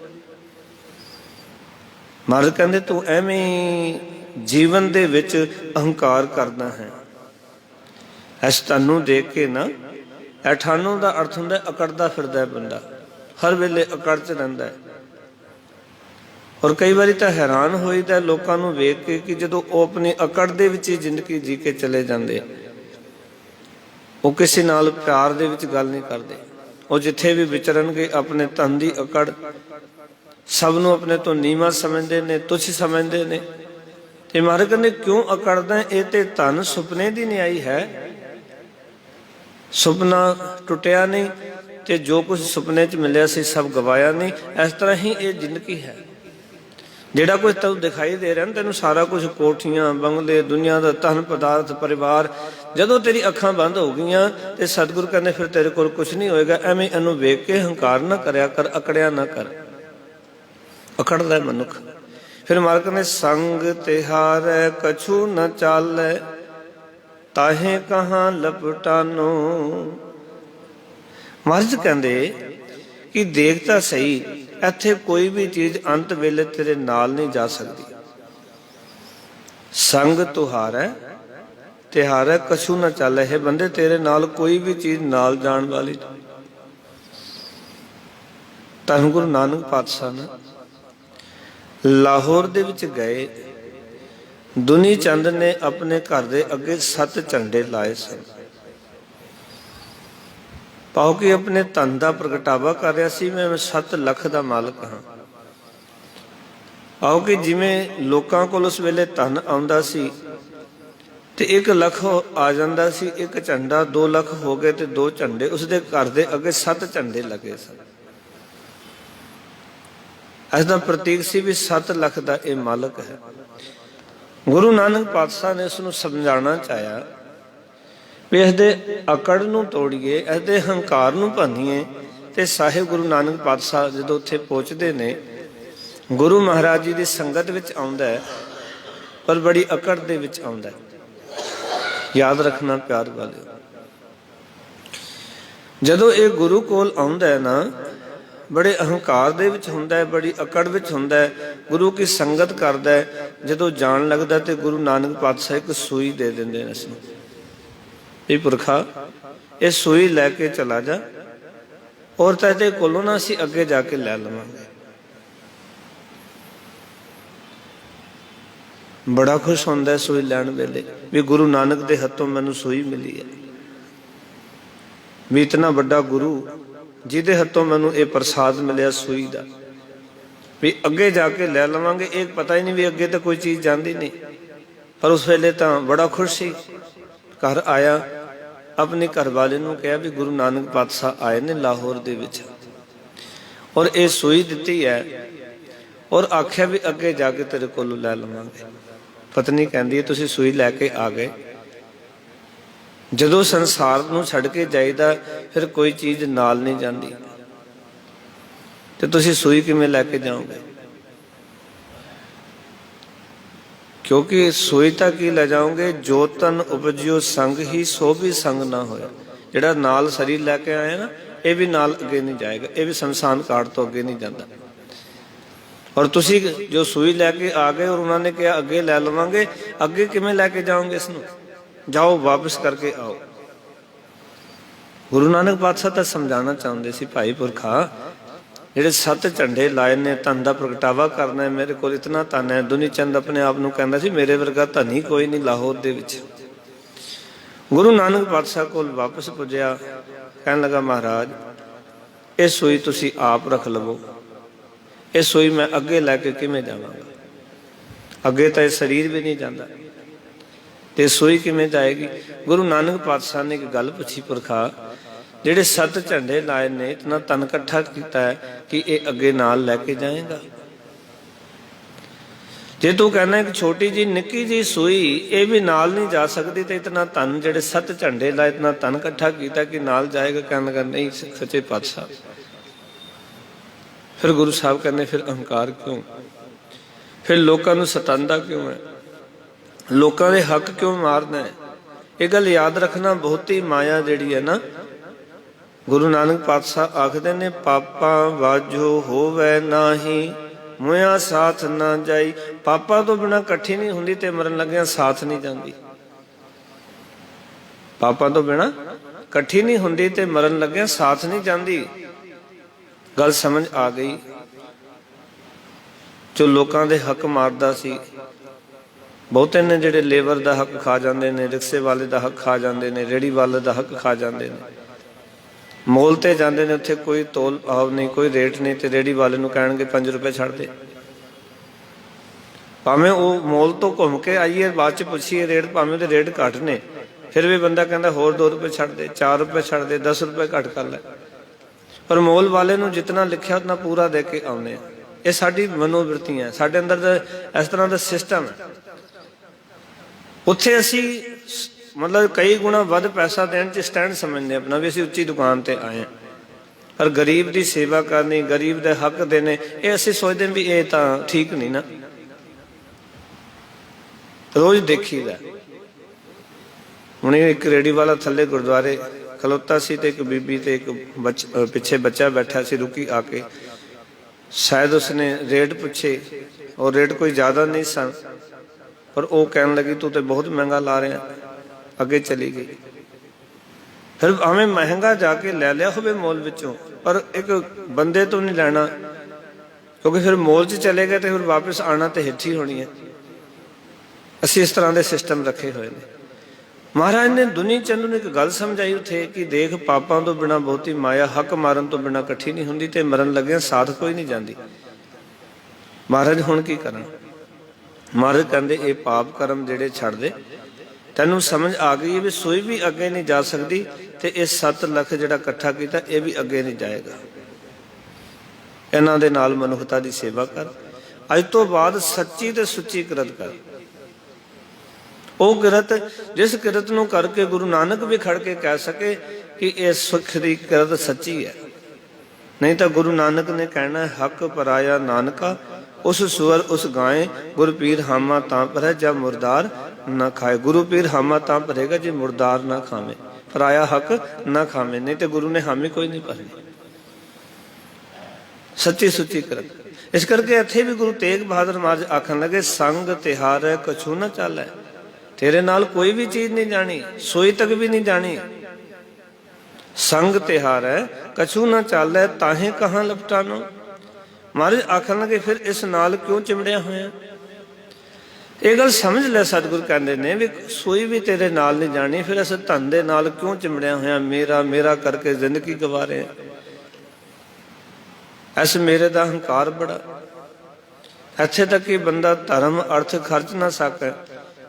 महाराज कहते तू एवें जीवन दे विच अहंकार करना है, ਇਸ ਤਨ ਨੂੰ ਦੇਖ ਕੇ ਨਾ, ਇਹ ਠਾਨੋ ਦਾ ਅਰਥ ਹੁੰਦਾ ਅਕੜਦਾ ਫਿਰਦਾ ਬੰਦਾ, ਹਰ ਵੇਲੇ ਅਕੜ 'ਚ ਰਹਿੰਦਾ ਹੈ। ਔਰ ਕਈ ਵਾਰੀ ਤਾਂ ਹੈਰਾਨ ਹੋਈਦਾ ਲੋਕਾਂ ਨੂੰ ਵੇਖ ਕੇ ਕਿ ਜਦੋਂ ਉਹ ਆਪਣੀ ਅਕੜ ਦੇ ਵਿੱਚ ਹੀ ਜ਼ਿੰਦਗੀ ਜੀ ਕੇ ਚਲੇ ਜਾਂਦੇ, ਉਹ ਕਿਸੇ ਨਾਲ ਪਿਆਰ ਦੇ ਵਿੱਚ ਗੱਲ ਨਹੀਂ ਕਰਦੇ। ਉਹ ਜਿੱਥੇ ਵੀ ਵਿਚਰਨਗੇ ਆਪਣੇ ਧਨ ਦੀ ਅਕੜ, ਸਭ ਨੂੰ ਆਪਣੇ ਤੋਂ ਨੀਵਾਂ ਸਮਝਦੇ ਨੇ, ਤੁੱਛ ਸਮਝਦੇ ਨੇ। ਤੇ ਮਹਾਰਾਜ ਕਹਿੰਦੇ ਕਿਉਂ ਅਕੜਦਾ? ਇਹ ਤੇ ਧਨ ਸੁਪਨੇ ਦੀ ਨਿਆਈ ਹੈ। ਸੁਪਨਾ ਟੁੱਟਿਆ ਨਹੀਂ ਤੇ ਜੋ ਕੁਝ ਸੁਪਨੇ 'ਚ ਮਿਲਿਆ ਸੀ ਸਭ ਗਵਾਇਆ ਨਹੀਂ। ਇਸ ਤਰ੍ਹਾਂ ਹੀ ਇਹ ਜ਼ਿੰਦਗੀ ਹੈ। ਜਿਹੜਾ ਕੁਝ ਤੈਨੂੰ ਦਿਖਾਈ ਦੇ ਰਿਹਾ ਨਾ, ਤੈਨੂੰ ਸਾਰਾ ਕੁਝ, ਕੋਠੀਆਂ, ਬੰਗਲੇ, ਦੁਨੀਆ ਦਾ ਧਨ ਪਦਾਰਥ, ਪਰਿਵਾਰ, ਜਦੋਂ ਤੇਰੀ ਅੱਖਾਂ ਬੰਦ ਹੋ ਗਈਆਂ ਤੇ ਸਤਿਗੁਰੂ ਕਹਿੰਦੇ ਫਿਰ ਤੇਰੇ ਕੋਲ ਕੁਝ ਨਹੀਂ ਹੋਏਗਾ। ਐਵੇਂ ਇਹਨੂੰ ਵੇਖ ਕੇ ਹੰਕਾਰ ਨਾ ਕਰਿਆ ਕਰ, ਅਕੜਿਆ ਨਾ ਕਰ। ਅਕੜਦਾ ਮਨੁੱਖ। ਫਿਰ ਮਹਾਰਾਜ ਕਹਿੰਦੇ ਸੰਗ ਤਿਹਾਰੈ ਕਛੂ ਨ ਚਾਲੈ, ਤਾਹੇ ਕਹਾਂ ਲਪਟਾਨੋ। ਮਹਾਰਾਜ ਕਹਿੰਦੇ ਕਿ ਦੇਖ ਤਾਂ ਸਹੀ, ਇੱਥੇ ਕੋਈ ਵੀ ਚੀਜ਼ ਅੰਤ ਵੇਲੇ ਤੇਰੇ ਨਾਲ ਨਹੀਂ ਜਾ ਸਕਦੀ। ਸੰਗ ਤੁਹਾਰੈ ਤਿਹਾਰੈ ਕਛੂ ਨਾ ਚੱਲ। ਇਹ ਬੰਦੇ ਤੇਰੇ ਨਾਲ ਕੋਈ ਵੀ ਚੀਜ਼ ਨਾਲ ਜਾਣ ਵਾਲੀ। ਧੰਨ ਗੁਰੂ ਨਾਨਕ ਪਾਤਸ਼ਾਹ ਨੇ ਲਾਹੌਰ ਦੇ ਵਿੱਚ ਗਏ, ਦੁਨੀ ਚੰਦ ਨੇ ਆਪਣੇ ਘਰ ਦੇ ਅੱਗੇ 7 ਝੰਡੇ ਲਾਏ ਸਨ। ਪਾਓ ਕਿ ਆਪਣੇ ਧਨ ਦਾ ਪ੍ਰਗਟਾਵਾ ਕਰ ਰਿਹਾ ਸੀ, ਮੈਂ 7 ਲੱਖ ਦਾ ਮਾਲਕ ਹਾਂ। ਆਓ ਕਿ ਜਿਵੇਂ ਲੋਕਾਂ ਕੋਲ ਉਸ ਵੇਲੇ ਧਨ ਆਉਂਦਾ ਸੀ ਤੇ 1 ਲੱਖ ਆ ਜਾਂਦਾ ਸੀ, 1 ਝੰਡਾ 2 ਲੱਖ ਹੋ ਗਏ ਤੇ 2 ਝੰਡੇ। ਉਸਦੇ ਘਰ ਦੇ ਅੱਗੇ 7 ਝੰਡੇ ਲੱਗੇ ਸਨ। ਇਸ ਦਾ ਪ੍ਰਤੀਕ ਸੀ ਵੀ 7 ਲੱਖ ਦਾ ਇਹ ਮਾਲਕ ਹੈ। ਗੁਰੂ ਨਾਨਕ ਪਾਤਸ਼ਾਹ ਨੇ ਉਸ ਨੂੰ ਸਮਝਾਉਣਾ ਚਾਹਿਆ ਵੀ ਇਸਦੇ ਅਕੜ ਨੂੰ ਤੋੜੀਏ, ਇਸਦੇ ਹੰਕਾਰ ਨੂੰ ਭੰਨੀਏ। ਤੇ ਸਾਹਿਬ ਗੁਰੂ ਨਾਨਕ ਪਾਤਸ਼ਾਹ ਜਦੋਂ ਉੱਥੇ ਪਹੁੰਚਦੇ ਨੇ, ਗੁਰੂ ਮਹਾਰਾਜ ਜੀ ਦੀ ਸੰਗਤ ਵਿੱਚ ਆਉਂਦਾ ਹੈ, ਪਰ ਬੜੀ ਅਕੜ ਦੇ ਵਿੱਚ ਆਉਂਦਾ ਹੈ। ਯਾਦ ਰੱਖਣਾ ਪਿਆਰ ਵਾਲਿਓ, ਜਦੋਂ ਇਹ ਗੁਰੂ ਕੋਲ ਆਉਂਦਾ ਹੈ ਨਾ, ਬੜੇ ਅਹੰਕਾਰ ਦੇ ਵਿੱਚ ਹੁੰਦਾ ਹੈ, ਬੜੀ ਅਕੜ ਵਿੱਚ ਹੁੰਦਾ ਹੈ, ਗੁਰੂ ਕੀ ਸੰਗਤ ਕਰਦਾ ਹੈ। ਜਦੋਂ ਜਾਣ ਲੱਗਦਾ ਤੇ ਗੁਰੂ ਨਾਨਕ ਪਾਤਸ਼ਾਹ ਇੱਕ ਸੂਈ ਦੇ ਦਿੰਦੇ ਨੇ ਇਸਨੂੰ, ਵੀ ਪੁਰਖਾ ਇਹ ਸੂਈ ਲੈ ਕੇ ਚਲਾ ਜਾ, ਔਰ ਤਾਂ ਇਹਦੇ ਕੋਲੋਂ ਨਾ ਅਸੀਂ ਅੱਗੇ ਜਾ ਕੇ ਲੈ ਲਵਾਂਗੇ। ਬੜਾ ਖੁਸ਼ ਹੁੰਦਾ ਸੂਈ ਲੈਣ ਵੇਲੇ ਵੀ ਗੁਰੂ ਨਾਨਕ ਦੇ ਹੱਥੋਂ ਮੈਨੂੰ ਸੂਈ ਮਿਲੀ ਹੈ, ਵੀ ਇਤਨਾ ਵੱਡਾ ਗੁਰੂ ਜਿਹਦੇ ਹੱਥੋਂ ਮੈਨੂੰ ਇਹ ਪ੍ਰਸਾਦ ਮਿਲਿਆ ਸੂਈ ਦਾ, ਵੀ ਅੱਗੇ ਜਾ ਕੇ ਲੈ ਲਵਾਂਗੇ। ਇਹ ਪਤਾ ਹੀ ਨਹੀਂ ਵੀ ਅੱਗੇ ਤਾਂ ਕੋਈ ਚੀਜ਼ ਜਾਂਦੀ ਨਹੀਂ। ਪਰ ਉਸ ਵੇਲੇ ਤਾਂ ਬੜਾ ਖੁਸ਼ ਸੀ। ਘਰ ਆਇਆ, ਆਪਣੇ ਘਰ ਵਾਲੇ ਨੂੰ ਕਿਹਾ ਵੀ ਗੁਰੂ ਨਾਨਕ ਪਾਤਸ਼ਾਹ ਆਏ ਨੇ ਲਾਹੌਰ ਦੇ ਵਿੱਚ, ਔਰ ਇਹ ਸੂਈ ਦਿੱਤੀ ਹੈ, ਔਰ ਆਖਿਆ ਵੀ ਅੱਗੇ ਜਾ ਕੇ ਤੇਰੇ ਕੋਲੋਂ ਲੈ ਲਵਾਂਗੇ। ਪਤਨੀ ਕਹਿੰਦੀ ਹੈ ਤੁਸੀਂ ਸੂਈ ਲੈ ਕੇ ਆ ਗਏ। ਜਦੋਂ ਸੰਸਾਰ ਨੂੰ ਛੱਡ ਕੇ ਜਾਈਦਾ ਫਿਰ ਕੋਈ ਚੀਜ਼ ਨਾਲ ਨਹੀਂ ਜਾਂਦੀ, ਤੇ ਤੁਸੀਂ ਸੂਈ ਕਿਵੇਂ ਲੈ ਕੇ ਜਾਓਗੇ? ਕਿਉਂਕਿ ਸੂਈ ਤਾਂ ਕੀ ਲੈ ਜਾਓਗੇ, ਜੋ ਤਨ ਉਪਜਿਓ ਸੰਗ ਹੀ ਸੋ ਵੀ ਸੰਗ ਨਾ ਹੋਇਆ। ਜਿਹੜਾ ਨਾਲ ਸਰੀਰ ਲੈ ਕੇ ਆਇਆ ਨਾ, ਇਹ ਵੀ ਨਾਲ ਅੱਗੇ ਨਹੀਂ ਜਾਏਗਾ, ਇਹ ਵੀ ਸ਼ਮਸ਼ਾਨ ਘਾਟ ਤੋਂ ਅੱਗੇ ਨਹੀਂ ਜਾਂਦਾ। ਔਰ ਤੁਸੀਂ ਜੋ ਸੂਈ ਲੈ ਕੇ ਆ ਗਏ ਔਰ ਉਹਨਾਂ ਨੇ ਕਿਹਾ ਅੱਗੇ ਲੈ ਲਵਾਂਗੇ, ਅੱਗੇ ਕਿਵੇਂ ਲੈ ਕੇ ਜਾਓਗੇ ਇਸਨੂੰ? ਜਾਓ ਵਾਪਿਸ ਕਰਕੇ ਆਓ। ਗੁਰੂ ਨਾਨਕ ਪਾਤਸ਼ਾਹ ਤਾਂ ਸਮਝਾਉਣਾ ਚਾਹੁੰਦੇ ਸੀ, ਭਾਈ ਪੁਰਖਾ ਜਿਹੜੇ 7 ਝੰਡੇ ਲਾਏ ਨੇ, ਧਨ ਦਾ ਪ੍ਰਗਟਾਵਾ ਕਰਨਾ ਹੈ, ਮੇਰੇ ਕੋਲ ਇਤਨਾ ਧਨ ਹੈ। ਦੁਨੀ ਚੰਦ ਆਪਣੇ ਆਪ ਨੂੰ ਕਹਿੰਦਾ ਸੀ ਮੇਰੇ ਵਰਗਾ ਧਨੀ ਕੋਈ ਨਹੀਂ ਲਾਹੌਰ ਦੇ ਵਿੱਚ। ਗੁਰੂ ਨਾਨਕ ਪਾਤਸ਼ਾਹ ਕੋਲ ਵਾਪਸ ਪੁੱਜਿਆ, ਕਹਿਣ ਲੱਗਾ ਮਹਾਰਾਜ ਇਹ ਸੂਈ ਤੁਸੀਂ ਆਪ ਰੱਖ ਲਵੋ, ਇਹ ਸੂਈ ਮੈਂ ਅੱਗੇ ਲੈ ਕੇ ਕਿਵੇਂ ਜਾਵਾਂਗਾ? ਅੱਗੇ ਤਾਂ ਇਹ ਸਰੀਰ ਵੀ ਨਹੀਂ ਜਾਂਦਾ ਤੇ ਸੂਈ ਕਿਵੇਂ ਜਾਏਗੀ? ਗੁਰੂ ਨਾਨਕ ਪਾਤਸ਼ਾਹ ਨੇ ਇੱਕ ਗੱਲ ਪੁੱਛੀ, ਪੁਰਖਾ ਜਿਹੜੇ 7 ਝੰਡੇ ਲਾਏ ਨੇ, ਇਤਨਾ ਧਨ ਇਕੱਠਾ ਕੀਤਾ ਹੈ ਕਿ ਇਹ ਅੱਗੇ ਨਾਲ ਲੈ ਕੇ ਜਾਏਗਾ? ਜੇ ਤੂੰ ਕਹਿੰਦਾ ਇੱਕ ਛੋਟੀ ਜੀ ਨਿੱਕੀ ਜੀ ਸੂਈ ਇਹ ਵੀ ਨਾਲ ਨਹੀਂ ਜਾ ਸਕਦੀ, ਤੇ ਇਤਨਾ ਧਨ ਜਿਹੜੇ 7 ਝੰਡੇ ਲਾਏ, ਇਤਨਾ ਧਨ ਇਕੱਠਾ ਕੀਤਾ ਕਿ ਨਾਲ ਜਾਏਗਾ? ਕਹਿਣ ਲੱਗਾ ਨਹੀਂ ਸੱਚੇ ਪਾਤਸ਼ਾਹ। ਫਿਰ ਗੁਰੂ ਸਾਹਿਬ ਕਹਿੰਦੇ ਫਿਰ ਅਹੰਕਾਰ ਕਿਉਂ? ਫਿਰ ਲੋਕਾਂ ਨੂੰ ਸਤਾਉਂਦਾ ਕਿਉਂ ਹੈ? ਲੋਕਾਂ ਦੇ ਹੱਕ ਕਿਉਂ ਮਾਰਦਾ ਹੈ? ਇਹ ਗੱਲ ਯਾਦ ਰੱਖਣਾ। ਬਹੁਤੀ ਮਾਇਆ ਜਿਹੜੀ ਹੈ ਨਾ, ਗੁਰੂ ਨਾਨਕ ਪਾਤਸ਼ਾਹ ਆਖਦੇ ਨੇ ਪਾਪਾ ਵਾਜੋ ਹੋਵੇ ਨਾਹੀ, ਮੁਆ ਸਾਥ ਨਾ ਜਾਈ। ਪਾਪਾ ਤੋਂ ਬਿਨਾਂ ਇਕੱਠੀ ਨਹੀਂ ਹੁੰਦੀ ਤੇ ਮਰਨ ਲੱਗਿਆ ਸਾਥ ਨਹੀਂ ਜਾਂਦੀ। ਪਾਪਾਂ ਤੋਂ ਬਿਨਾ ਇਕੱਠੀ ਨਹੀਂ ਹੁੰਦੀ ਤੇ ਮਰਨ ਲੱਗਿਆ ਸਾਥ ਨਹੀਂ ਜਾਂਦੀ। ਗੱਲ ਸਮਝ ਆ ਗਈ। ਜੋ ਲੋਕਾਂ ਦੇ ਹੱਕ ਮਾਰਦਾ ਸੀ, ਬਹੁਤੇ ਨੇ ਜਿਹੜੇ ਲੇਬਰ ਦਾ ਹੱਕ ਖਾ ਜਾਂਦੇ ਨੇ, ਰਿਕਸ਼ੇ ਵਾਲੇ ਦਾ ਹੱਕ ਖਾ ਜਾਂਦੇ ਨੇ, ਰੇਹੜੀ ਵਾਲੇ ਦਾ ਹੱਕ ਖਾ ਜਾਂਦੇ ਨੇ। ਮੋਲ ਤੇ ਜਾਂਦੇ ਨੇ, ਉੱਥੇ ਕੋਈ ਤੋਲ ਭਾਵ ਨਹੀਂ, ਕੋਈ ਰੇਟ ਨਹੀਂ, ਤੇ ਰੇਹੜੀ ਵਾਲੇ ਨੂੰ ਕਹਿਣਗੇ 5 ਰੁਪਏ ਛੱਡ ਦੇ। ਭਾਵੇਂ ਉਹ ਮੋਲ ਤੋਂ ਘੁੰਮ ਕੇ ਆਈਏ, ਬਾਅਦ ਚ ਪੁੱਛੀਏ ਰੇਟ, ਭਾਵੇਂ ਉਹਦੇ ਰੇਟ ਘੱਟ ਨੇ, ਫਿਰ ਵੀ ਬੰਦਾ ਕਹਿੰਦਾ ਹੋਰ 2 ਰੁਪਏ ਛੱਡ ਦੇ, 4 ਰੁਪਏ ਛੱਡ ਦੇ, 10 ਰੁਪਏ ਘੱਟ ਕਰ ਲੈ। ਪਰ ਮੋਲ ਵਾਲੇ ਨੂੰ ਜਿਤਨਾ ਲਿਖਿਆ ਉਤਨਾ ਪੂਰਾ ਦੇ ਕੇ ਆਉਂਦੇ ਆ। ਇਹ ਸਾਡੀ ਮਨੋਵਿਰਤੀਆਂ, ਸਾਡੇ ਅੰਦਰ ਦਾ ਇਸ ਤਰ੍ਹਾਂ ਦਾ ਸਿਸਟਮ ਹੈ। ਉੱਥੇ ਅਸੀਂ ਮਤਲਬ ਕਈ ਗੁਣਾ ਵੱਧ ਪੈਸਾ ਦੇਣ ਚ ਸਟੈਂਡ ਸਮਝਦੇ ਆਪਣਾ, ਵੀ ਅਸੀਂ ਉੱਚੀ ਦੁਕਾਨ ਤੇ ਆਏ ਹਾਂ। ਪਰ ਗਰੀਬ ਦੀ ਸੇਵਾ ਕਰਨੀ, ਗਰੀਬ ਦੇ ਹੱਕ ਦੇਣੇ, ਇਹ ਅਸੀਂ ਸੋਚਦੇ ਵੀ ਇਹ ਤਾਂ ਠੀਕ ਨਹੀਂ ਨਾ। ਰੋਜ਼ ਦੇਖੀਦਾ। ਹੁਣ ਇੱਕ ਰੇੜੀ ਵਾਲਾ ਥੱਲੇ ਗੁਰਦੁਆਰੇ ਖਲੋਤਾ ਸੀ ਤੇ ਇੱਕ ਬੀਬੀ ਤੇ ਇੱਕ ਪਿੱਛੇ ਬੱਚਾ ਬੈਠਾ ਸੀ, ਰੁਕੀ ਆ ਕੇ। ਸ਼ਾਇਦ ਉਸਨੇ ਰੇਟ ਪੁੱਛੇ, और रेट कोई ज़्यादा नहीं सन, पर वो कहने लगी तू तो बहुत महंगा ला रहे हैं। अगे चली गई। फिर हमें महंगा जाके ले लिया हो मॉल विचों, पर एक बंदे तो नहीं लेना, क्योंकि फिर मॉल च चले गए तो फिर वापस आना तो हिट ही होनी है। असी इस तरह के सिस्टम रखे हुए हैं। महाराज ने दुनी चंद ने एक गल समझाई उथे कि देख, पापां तो बिना बहुती माया हक मारन तो बिना कट्ठी नहीं हुंदी, ते मरन लगे साथ कोई नहीं जाती। महाराज हुण की करा? महाराज कहंदे ये पाप कर्म जेड़े छड़ दे, तैनूं समझ आ गई है भी सोई भी अगे नहीं जा सकती, ते इस 7 लख जिहड़ा इकट्ठा कीता ये भी अगे नहीं जाएगा। इन्हां दे नाल मनुखता दी सेवा कर। अज तो बाद सच्ची ते सुच्ची किरत कर। वो किरत जिस किरत नूं करके गुरु नानक भी खड़ के कह सके कि यह सुख दी किरत सच्ची है। नहीं तो गुरु नानक ने कहना है, हक पराया नानका उस सुअर उस गाय, गुरु पीर हामा तां पर है जब मुर्दार ना खाए। गुरु पीर हामा तां भरेगा जो मुर्दार ना खावे, पराया हक ना खावे। नहीं तो गुरु ने हामी कोई नहीं भरनी। सच्ची सुच्ची किरत। इस करके इत्थे भी गुरु तेग बहादुर महाराज आखन लगे, संग तिहार है कछू ना चल है। तेरे नाल कोई भी चीज नहीं जानी, सोई तक भी नहीं जानी। संग तिहार है कछू ना चल है, ताहे कहाँ लपटानो। महाराज आखन लगे फिर इस नाल क्यों चिमड़िया होया? ये गल समझ ले। सतगुरु कहते ने भी सोई भी तेरे नाल नहीं जानी, फिर इस धन दे नाल क्यों चिमड़िया होया? मेरा मेरा करके जिंदगी गवा रहे हैं। ऐस मेरे दा हंकार बड़ा। इत्थे तक कि बंदा धर्म अर्थ खर्च ना सके।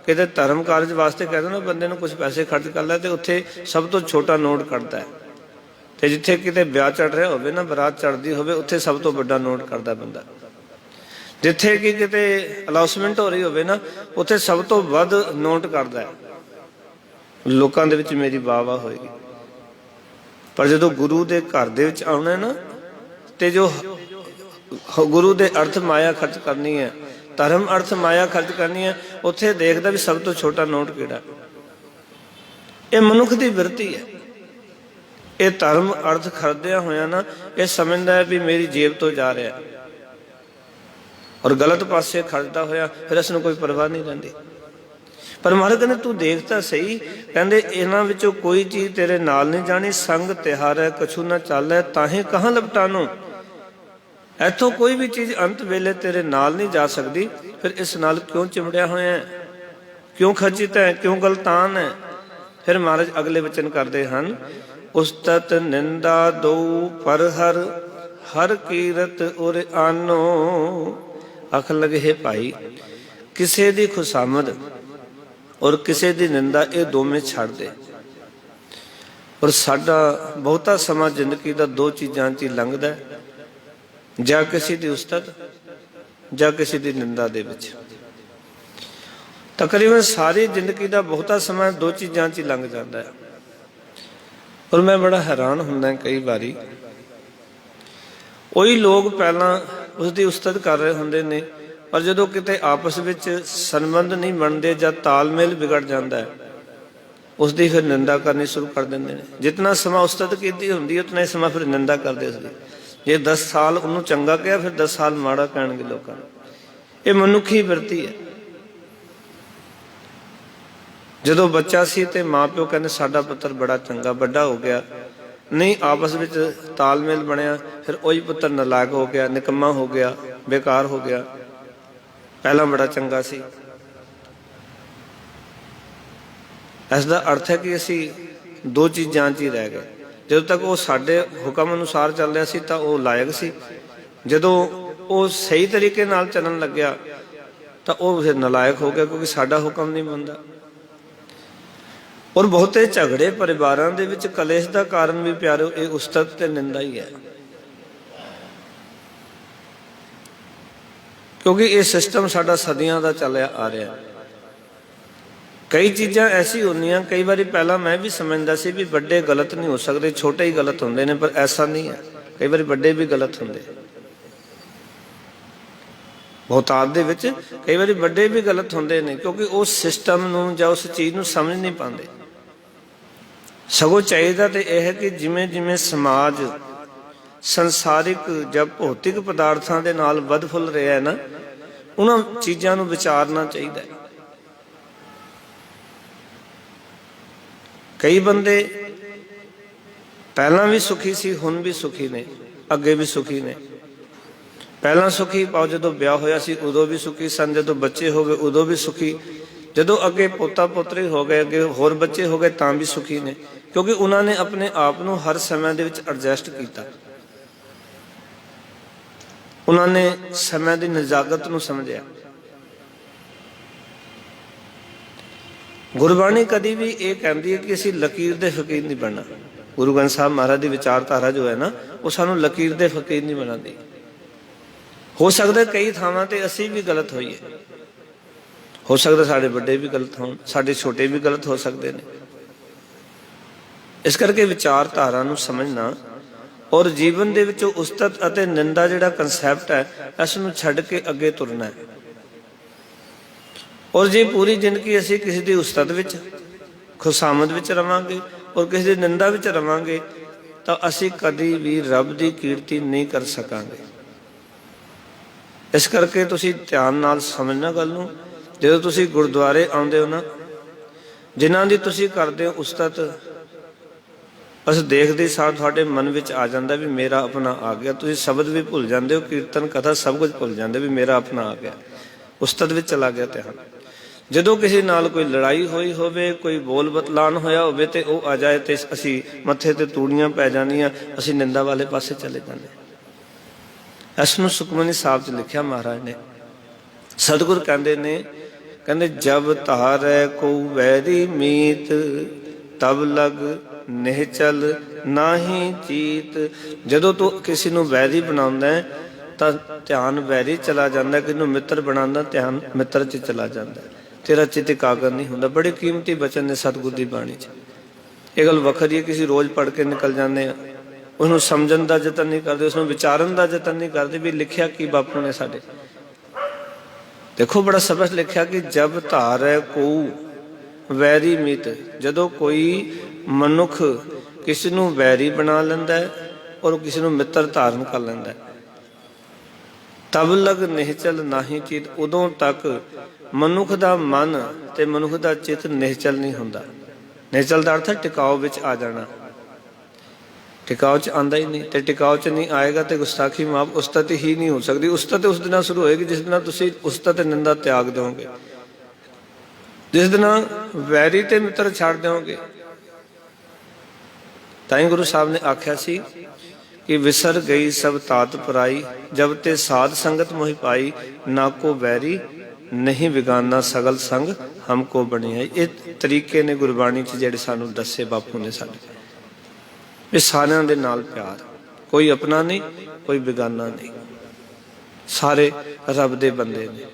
किते धर्म कारज वास्ते कहते ना बंदे कुछ पैसे खर्च कर लै, तो उत्थे सब तो छोटा नोट कटदा है। ते जिथे किते ब्याह चढ़ रहा होवे ना, बरात चढ़दी होवे, उत्थे सब तो बड़ा नोट करदा बंदा। जिथे कि किते अलाउंसमेंट हो रही होवे ना, उत्थे सब तो वध नोट करदा है। लोकां दे विच मेरी वाह वाह होएगी। पर जदों गुरु दे घर दे विच आउणा है ना, ते जो गुरु दे अर्थ माया खर्च करनी है, धर्म अर्थ माया खर्च करनी है, उत्थे देखदा भी सब तो छोटा नोट किहड़ा। ये मनुख की बिरती है। ये धर्म अर्थ खरीदया होया ना, ये समझदा है भी मेरी जेब तो जा रहा है, और गलत पासे खर्चदा होया फिर इसनूं कोई परवाह नहीं रहिंदी। पर महाराज कहंदे तू देखता सही, कहंदे इन्हां विचों कोई चीज तेरे नाल नहीं जानी। संग तिहार है कछू ना चल है, ताहे कहाँ लपटानो। इथों कोई भी चीज अंत वेले तेरे नाल नहीं जा सकती, फिर इस नाल क्यों चिमड़िया होया है, क्यों खचित है, क्यों गलतान है। फिर महाराज अगले वचन करते हैं, उस्तत निंदा दो पर हर हर कीरत उर आनो। आखन लगे हे भाई, किसे दी खुशामद और किसे दी निंदा ये दोवें छड़ दे। और साडा बहुता समा जिंदगी दा 2 चीज़ां च लंघदा है, जा किसी दी उस्तत जा किसी दी निंदा दे विच। तकरीबन सारी जिंदगी दा बहुता समा 2 चीज़ां च लंघ जाता है। और मैं बड़ा हैरान हुंदा कई बारी, वही लोग पहला उसकी उस्तत कर रहे होंदे ने, पर जदों किते आपस विच संबंध नहीं बनते या तालमेल बिगड़ जाता है, उसकी फिर निंदा करनी शुरू कर देंगे। जितना समा उस्तत की होंदी है, उतना ही समा फिर निंदा करते उसकी। जे 10 साल उन्होंने चंगा कहा, फिर 10 साल माड़ा कहणगे लोगों ने। ये मनुखी वृत्ति है। ਜਦੋਂ ਬੱਚਾ ਸੀ ਤੇ ਮਾਂ ਪਿਓ ਕਹਿੰਦੇ ਸਾਡਾ ਪੁੱਤਰ ਬੜਾ ਚੰਗਾ, ਵੱਡਾ ਹੋ ਗਿਆ, ਨਹੀਂ ਆਪਸ ਵਿੱਚ ਤਾਲਮੇਲ ਬਣਿਆ, ਫਿਰ ਉਹੀ ਪੁੱਤਰ ਨਲਾਇਕ ਹੋ ਗਿਆ, ਨਿਕੰਮਾ ਹੋ ਗਿਆ, ਬੇਕਾਰ ਹੋ ਗਿਆ, ਪਹਿਲਾਂ ਬੜਾ ਚੰਗਾ ਸੀ। ਇਸ ਦਾ ਅਰਥ ਹੈ ਕਿ ਅਸੀਂ ਦੋ ਚੀਜ਼ਾਂ 'ਚ ਹੀ ਰਹਿ ਗਏ। ਜਦੋਂ ਤੱਕ ਉਹ ਸਾਡੇ ਹੁਕਮ ਅਨੁਸਾਰ ਚੱਲ ਰਿਹਾ ਸੀ ਤਾਂ ਉਹ ਲਾਇਕ ਸੀ, ਜਦੋਂ ਉਹ ਸਹੀ ਤਰੀਕੇ ਨਾਲ ਚੱਲਣ ਲੱਗਿਆ ਤਾਂ ਉਹ ਫਿਰ ਨਲਾਇਕ ਹੋ ਗਿਆ, ਕਿਉਂਕਿ ਸਾਡਾ ਹੁਕਮ ਨਹੀਂ ਮੰਨਦਾ। ਔਰ ਬਹੁਤੇ ਝਗੜੇ ਪਰਿਵਾਰਾਂ ਦੇ ਵਿੱਚ ਕਲੇਸ਼ ਦਾ ਕਾਰਨ ਵੀ ਪਿਆਰਿਓ ਇਹ ਉਸਤਤ ਤੇ ਨਿੰਦਾ ਹੀ ਹੈ, ਕਿਉਂਕਿ ਇਹ ਸਿਸਟਮ ਸਾਡਾ ਸਦੀਆਂ ਦਾ ਚੱਲਿਆ ਆ ਰਿਹਾ। ਕਈ ਚੀਜ਼ਾਂ ਐਸੀ ਹੁੰਦੀਆਂ, ਕਈ ਵਾਰੀ ਪਹਿਲਾਂ ਮੈਂ ਵੀ ਸਮਝਦਾ ਸੀ ਵੀ ਵੱਡੇ ਗਲਤ ਨਹੀਂ ਹੋ ਸਕਦੇ, ਛੋਟੇ ਹੀ ਗਲਤ ਹੁੰਦੇ ਨੇ, ਪਰ ਐਸਾ ਨਹੀਂ ਹੈ। ਕਈ ਵਾਰੀ ਵੱਡੇ ਵੀ ਗਲਤ ਹੁੰਦੇ, ਬਹੁਤਾਤ ਦੇ ਵਿੱਚ ਕਈ ਵਾਰੀ ਵੱਡੇ ਵੀ ਗਲਤ ਹੁੰਦੇ ਨੇ, ਕਿਉਂਕਿ ਉਸ ਸਿਸਟਮ ਨੂੰ ਜਾਂ ਉਸ ਚੀਜ਼ ਨੂੰ ਸਮਝ ਨਹੀਂ ਪਾਉਂਦੇ। ਸਗੋਂ ਚਾਹੀਦਾ ਤੇ ਇਹ ਹੈ ਕਿ ਜਿਵੇਂ ਜਿਵੇਂ ਸਮਾਜ ਸੰਸਾਰਿਕ ਜਾਂ ਭੌਤਿਕ ਪਦਾਰਥਾਂ ਦੇ ਨਾਲ ਵੱਧ ਫੁੱਲ ਰਿਹਾ ਹੈ ਨਾ, ਉਹਨਾਂ ਚੀਜ਼ਾਂ ਨੂੰ ਵਿਚਾਰਨਾ ਚਾਹੀਦਾ ਹੈ। ਕਈ ਬੰਦੇ ਪਹਿਲਾਂ ਵੀ ਸੁਖੀ ਸੀ, ਹੁਣ ਵੀ ਸੁਖੀ ਨੇ, ਅੱਗੇ ਵੀ ਸੁਖੀ ਨੇ। ਪਹਿਲਾਂ ਸੁਖੀ ਪਾਓ ਜਦੋਂ ਵਿਆਹ ਹੋਇਆ ਸੀ ਉਦੋਂ ਵੀ ਸੁਖੀ ਸਨ, ਜਦੋਂ ਬੱਚੇ ਹੋ ਗਏ ਉਦੋਂ ਵੀ ਸੁਖੀ, ਜਦੋਂ ਅੱਗੇ ਪੋਤਾ ਪੋਤਰੇ ਹੋ ਗਏ, ਅੱਗੇ ਹੋਰ ਬੱਚੇ ਹੋ ਗਏ ਤਾਂ ਵੀ ਸੁਖੀ ਨੇ, ਕਿਉਂਕਿ ਉਹਨਾਂ ਨੇ ਆਪਣੇ ਆਪ ਨੂੰ ਹਰ ਸਮੇਂ ਦੇ ਵਿੱਚ ਐਡਜਸਟ ਕੀਤਾ। ਉਹਨਾਂ ਨੇ ਸਮੇਂ ਦੀ ਨਜ਼ਾਕਤ ਨੂੰ ਸਮਝਿਆ। ਗੁਰਬਾਣੀ ਕਦੀ ਵੀ ਇਹ ਕਹਿੰਦੀ ਹੈ ਕਿ ਅਸੀਂ ਲਕੀਰ ਦੇ ਫਕੀਰ ਨਹੀਂ ਬਣਨਾ। ਗੁਰੂ ਗ੍ਰੰਥ ਸਾਹਿਬ ਮਹਾਰਾਜ ਦੀ ਵਿਚਾਰਧਾਰਾ ਜੋ ਹੈ ਨਾ, ਉਹ ਸਾਨੂੰ ਲਕੀਰ ਦੇ ਫਕੀਰ ਨਹੀਂ ਬਣਾਉਂਦੀ। ਹੋ ਸਕਦਾ ਕਈ ਥਾਵਾਂ ਤੇ ਅਸੀਂ ਵੀ ਗਲਤ ਹੋਈਏ, ਹੋ ਸਕਦਾ ਸਾਡੇ ਵੱਡੇ ਵੀ ਗਲਤ ਹੋਣ, ਸਾਡੇ ਛੋਟੇ ਵੀ ਗਲਤ ਹੋ ਸਕਦੇ ਨੇ। ਇਸ ਕਰਕੇ ਵਿਚਾਰਧਾਰਾ ਨੂੰ ਸਮਝਣਾ ਔਰ ਜੀਵਨ ਦੇ ਵਿੱਚ ਉਸਤਤ ਅਤੇ ਨਿੰਦਾ ਜਿਹੜਾ ਕਨਸੈਪਟ ਹੈ, ਇਸ ਨੂੰ ਛੱਡ ਕੇ ਅੱਗੇ ਤੁਰਨਾ ਹੈ। ਔਰ ਜੇ ਪੂਰੀ ਜ਼ਿੰਦਗੀ ਅਸੀਂ ਕਿਸੇ ਦੀ ਉਸਤਤ ਵਿੱਚ, ਖੁਸ਼ਾਮਦ ਵਿੱਚ ਰਵਾਂਗੇ ਔਰ ਕਿਸੇ ਦੀ ਨਿੰਦਾ ਵਿੱਚ ਰਵਾਂਗੇ ਤਾਂ ਅਸੀਂ ਕਦੀ ਵੀ ਰੱਬ ਦੀ ਕੀਰਤੀ ਨਹੀਂ ਕਰ ਸਕਾਂਗੇ। ਇਸ ਕਰਕੇ ਤੁਸੀਂ ਧਿਆਨ ਨਾਲ ਸਮਝਣਾ ਗੱਲ ਨੂੰ। ਜਦੋਂ ਤੁਸੀਂ ਗੁਰਦੁਆਰੇ ਆਉਂਦੇ ਹੋ ਨਾ, ਜਿਨ੍ਹਾਂ ਦੀ ਤੁਸੀਂ ਕਰਦੇ ਹੋ ਉਸਤਤ, ਬਸ ਦੇਖਦੇ ਸਾਰ ਤੁਹਾਡੇ ਮਨ ਵਿੱਚ ਆ ਜਾਂਦਾ ਵੀ ਮੇਰਾ ਆਪਣਾ ਆ ਗਿਆ। ਤੁਸੀਂ ਸ਼ਬਦ ਵੀ ਭੁੱਲ ਜਾਂਦੇ ਹੋ, ਕੀਰਤਨ ਕਥਾ ਸਭ ਕੁਝ ਭੁੱਲ ਜਾਂਦੇ ਵੀ ਮੇਰਾ ਆਪਣਾ ਆ ਗਿਆ, ਉਸਤਤ ਵਿੱਚ ਚਲਾ ਗਿਆ ਧਿਆਨ। ਜਦੋਂ ਕਿਸੇ ਨਾਲ ਕੋਈ ਲੜਾਈ ਹੋਈ ਹੋਵੇ, ਕੋਈ ਬੋਲ ਬਤਲਾਨ ਹੋਇਆ ਹੋਵੇ ਤੇ ਉਹ ਆ ਜਾਏ ਤੇ ਅਸੀਂ ਮੱਥੇ ਤੇ ਤੂੜੀਆਂ ਪੈ ਜਾਂਦੀਆਂ, ਅਸੀਂ ਨਿੰਦਾ ਵਾਲੇ ਪਾਸੇ ਚਲੇ ਜਾਂਦੇ। ਇਸ ਨੂੰ ਸੁਖਮਨੀ ਸਾਹਿਬ 'ਚ ਲਿਖਿਆ ਮਹਾਰਾਜ ਨੇ। ਸਤਿਗੁਰ ਕਹਿੰਦੇ ਨੇ, ਕਹਿੰਦੇ ਜਬ ਧਾਰੈ ਕੋ ਵੈਰੀ ਮੀਤ, ਤਬ ਲਗ ਨਿਹਚਲ ਨਾਹੀ ਚੀਤ। ਜਦੋਂ ਤੂੰ ਕਿਸੇ ਨੂੰ ਵੈਰੀ ਬਣਾਉਂਦਾ ਹੈ ਤਾਂ ਧਿਆਨ ਵੈਰੀ ਚਲਾ ਜਾਂਦਾ, ਕਿਸੇ ਨੂੰ ਮਿੱਤਰ ਬਣਾਉਂਦਾ ਧਿਆਨ ਮਿੱਤਰ 'ਚ ਚਲਾ ਜਾਂਦਾ, ਤੇਰਾ ਚਿੱਤ ਇਕਾਗਰ ਨਹੀਂ ਹੁੰਦਾ। ਬੜੇ ਕੀਮਤੀ ਬਚਨ ਨੇ ਸਤਿਗੁਰ ਦੀ ਬਾਣੀ 'ਚ। ਇਹ ਗੱਲ ਵੱਖਰੀ ਹੈ ਕਿ ਅਸੀਂ ਰੋਜ਼ ਪੜ੍ਹ ਕੇ ਨਿਕਲ ਜਾਂਦੇ ਹਾਂ, ਉਸਨੂੰ ਸਮਝਣ ਦਾ ਯਤਨ ਨਹੀਂ ਕਰਦੇ, ਉਸਨੂੰ ਵਿਚਾਰਨ ਦਾ ਯਤਨ ਨਹੀਂ ਕਰਦੇ ਵੀ ਲਿਖਿਆ ਕੀ ਬਾਪੂ ਨੇ ਸਾਡੇ। ਦੇਖੋ ਬੜਾ ਸਪਸ਼ਟ ਲਿਖਿਆ ਕਿ ਜਬ ਧਾਰੈ ਕੋ ਵੈਰੀ ਮਿਤ, ਜਦੋਂ ਕੋਈ ਮਨੁੱਖ ਕਿਸੇ ਨੂੰ ਵੈਰੀ ਬਣਾ ਲੈਂਦਾ ਔਰ ਕਿਸੇ ਨੂੰ ਮਿੱਤਰ ਧਾਰਨ ਕਰ ਲੈਂਦਾ, ਤਬ ਲਗ ਨਿਹਚਲ ਨਾਹੀ ਚਿਤ, ਉਦੋਂ ਤੱਕ ਮਨੁੱਖ ਦਾ ਮਨ ਤੇ ਮਨੁੱਖ ਦਾ ਚਿੱਤ ਨਿਹਚਲ ਨਹੀਂ ਹੁੰਦਾ। ਨਿਹਚਲ ਦਾ ਅਰਥ ਹੈ ਟਿਕਾਓ ਵਿੱਚ ਆ ਜਾਣਾ। ਟਿਕਾਓ 'ਚ ਆਉਂਦਾ ਹੀ ਨਹੀਂ, ਤੇ ਟਿਕਾਓ 'ਚ ਨਹੀਂ ਆਏਗਾ ਤੇ ਗੁਸਤਾਖੀ ਮਾਫ, ਉਸਤਤ ਹੀ ਨਹੀਂ ਹੋ ਸਕਦੀ। ਉਸਤਤ ਉਸ ਦਿਨਾਂ ਸ਼ੁਰੂ ਹੋਏਗੀ ਜਿਸ ਦਿਨਾਂ ਤੁਸੀਂ ਉਸਤਤ ਨਿੰਦਾ ਤਿਆਗ ਦਿਓਗੇ, ਜਿਸ ਦਿਨਾਂ ਵੈਰੀ ਤੇ ਮਿੱਤਰ ਛੱਡ ਦਿਓਗੇ। ਤਾਂ ਹੀ ਗੁਰੂ ਸਾਹਿਬ ਨੇ ਆਖਿਆ ਸੀ ਕਿ ਵਿਸਰ ਗਈ ਸਭ ਤਾਤ ਪਰਾਈ, ਜਬ ਤੇ ਸਾਧ ਸੰਗਤ ਮੋਹਿ ਪਾਈ, ਨਾ ਕੋ ਵੈਰੀ ਨਹੀਂ ਵਿਗਾਨਾ ਸਗਲ ਸੰਗ ਹਮਕੋ ਬਣਿਆ। ਇਹ ਤਰੀਕੇ ਨੇ ਗੁਰਬਾਣੀ 'ਚ ਜਿਹੜੇ ਸਾਨੂੰ ਦੱਸੇ ਬਾਪੂ ਨੇ ਸਾਡੇ। ਇਹ ਸਾਰਿਆਂ ਦੇ ਨਾਲ ਪਿਆਰ, ਕੋਈ ਆਪਣਾ ਨਹੀਂ, ਕੋਈ ਬੇਗਾਨਾ ਨਹੀਂ, ਸਾਰੇ ਰੱਬ ਦੇ ਬੰਦੇ ਨੇ।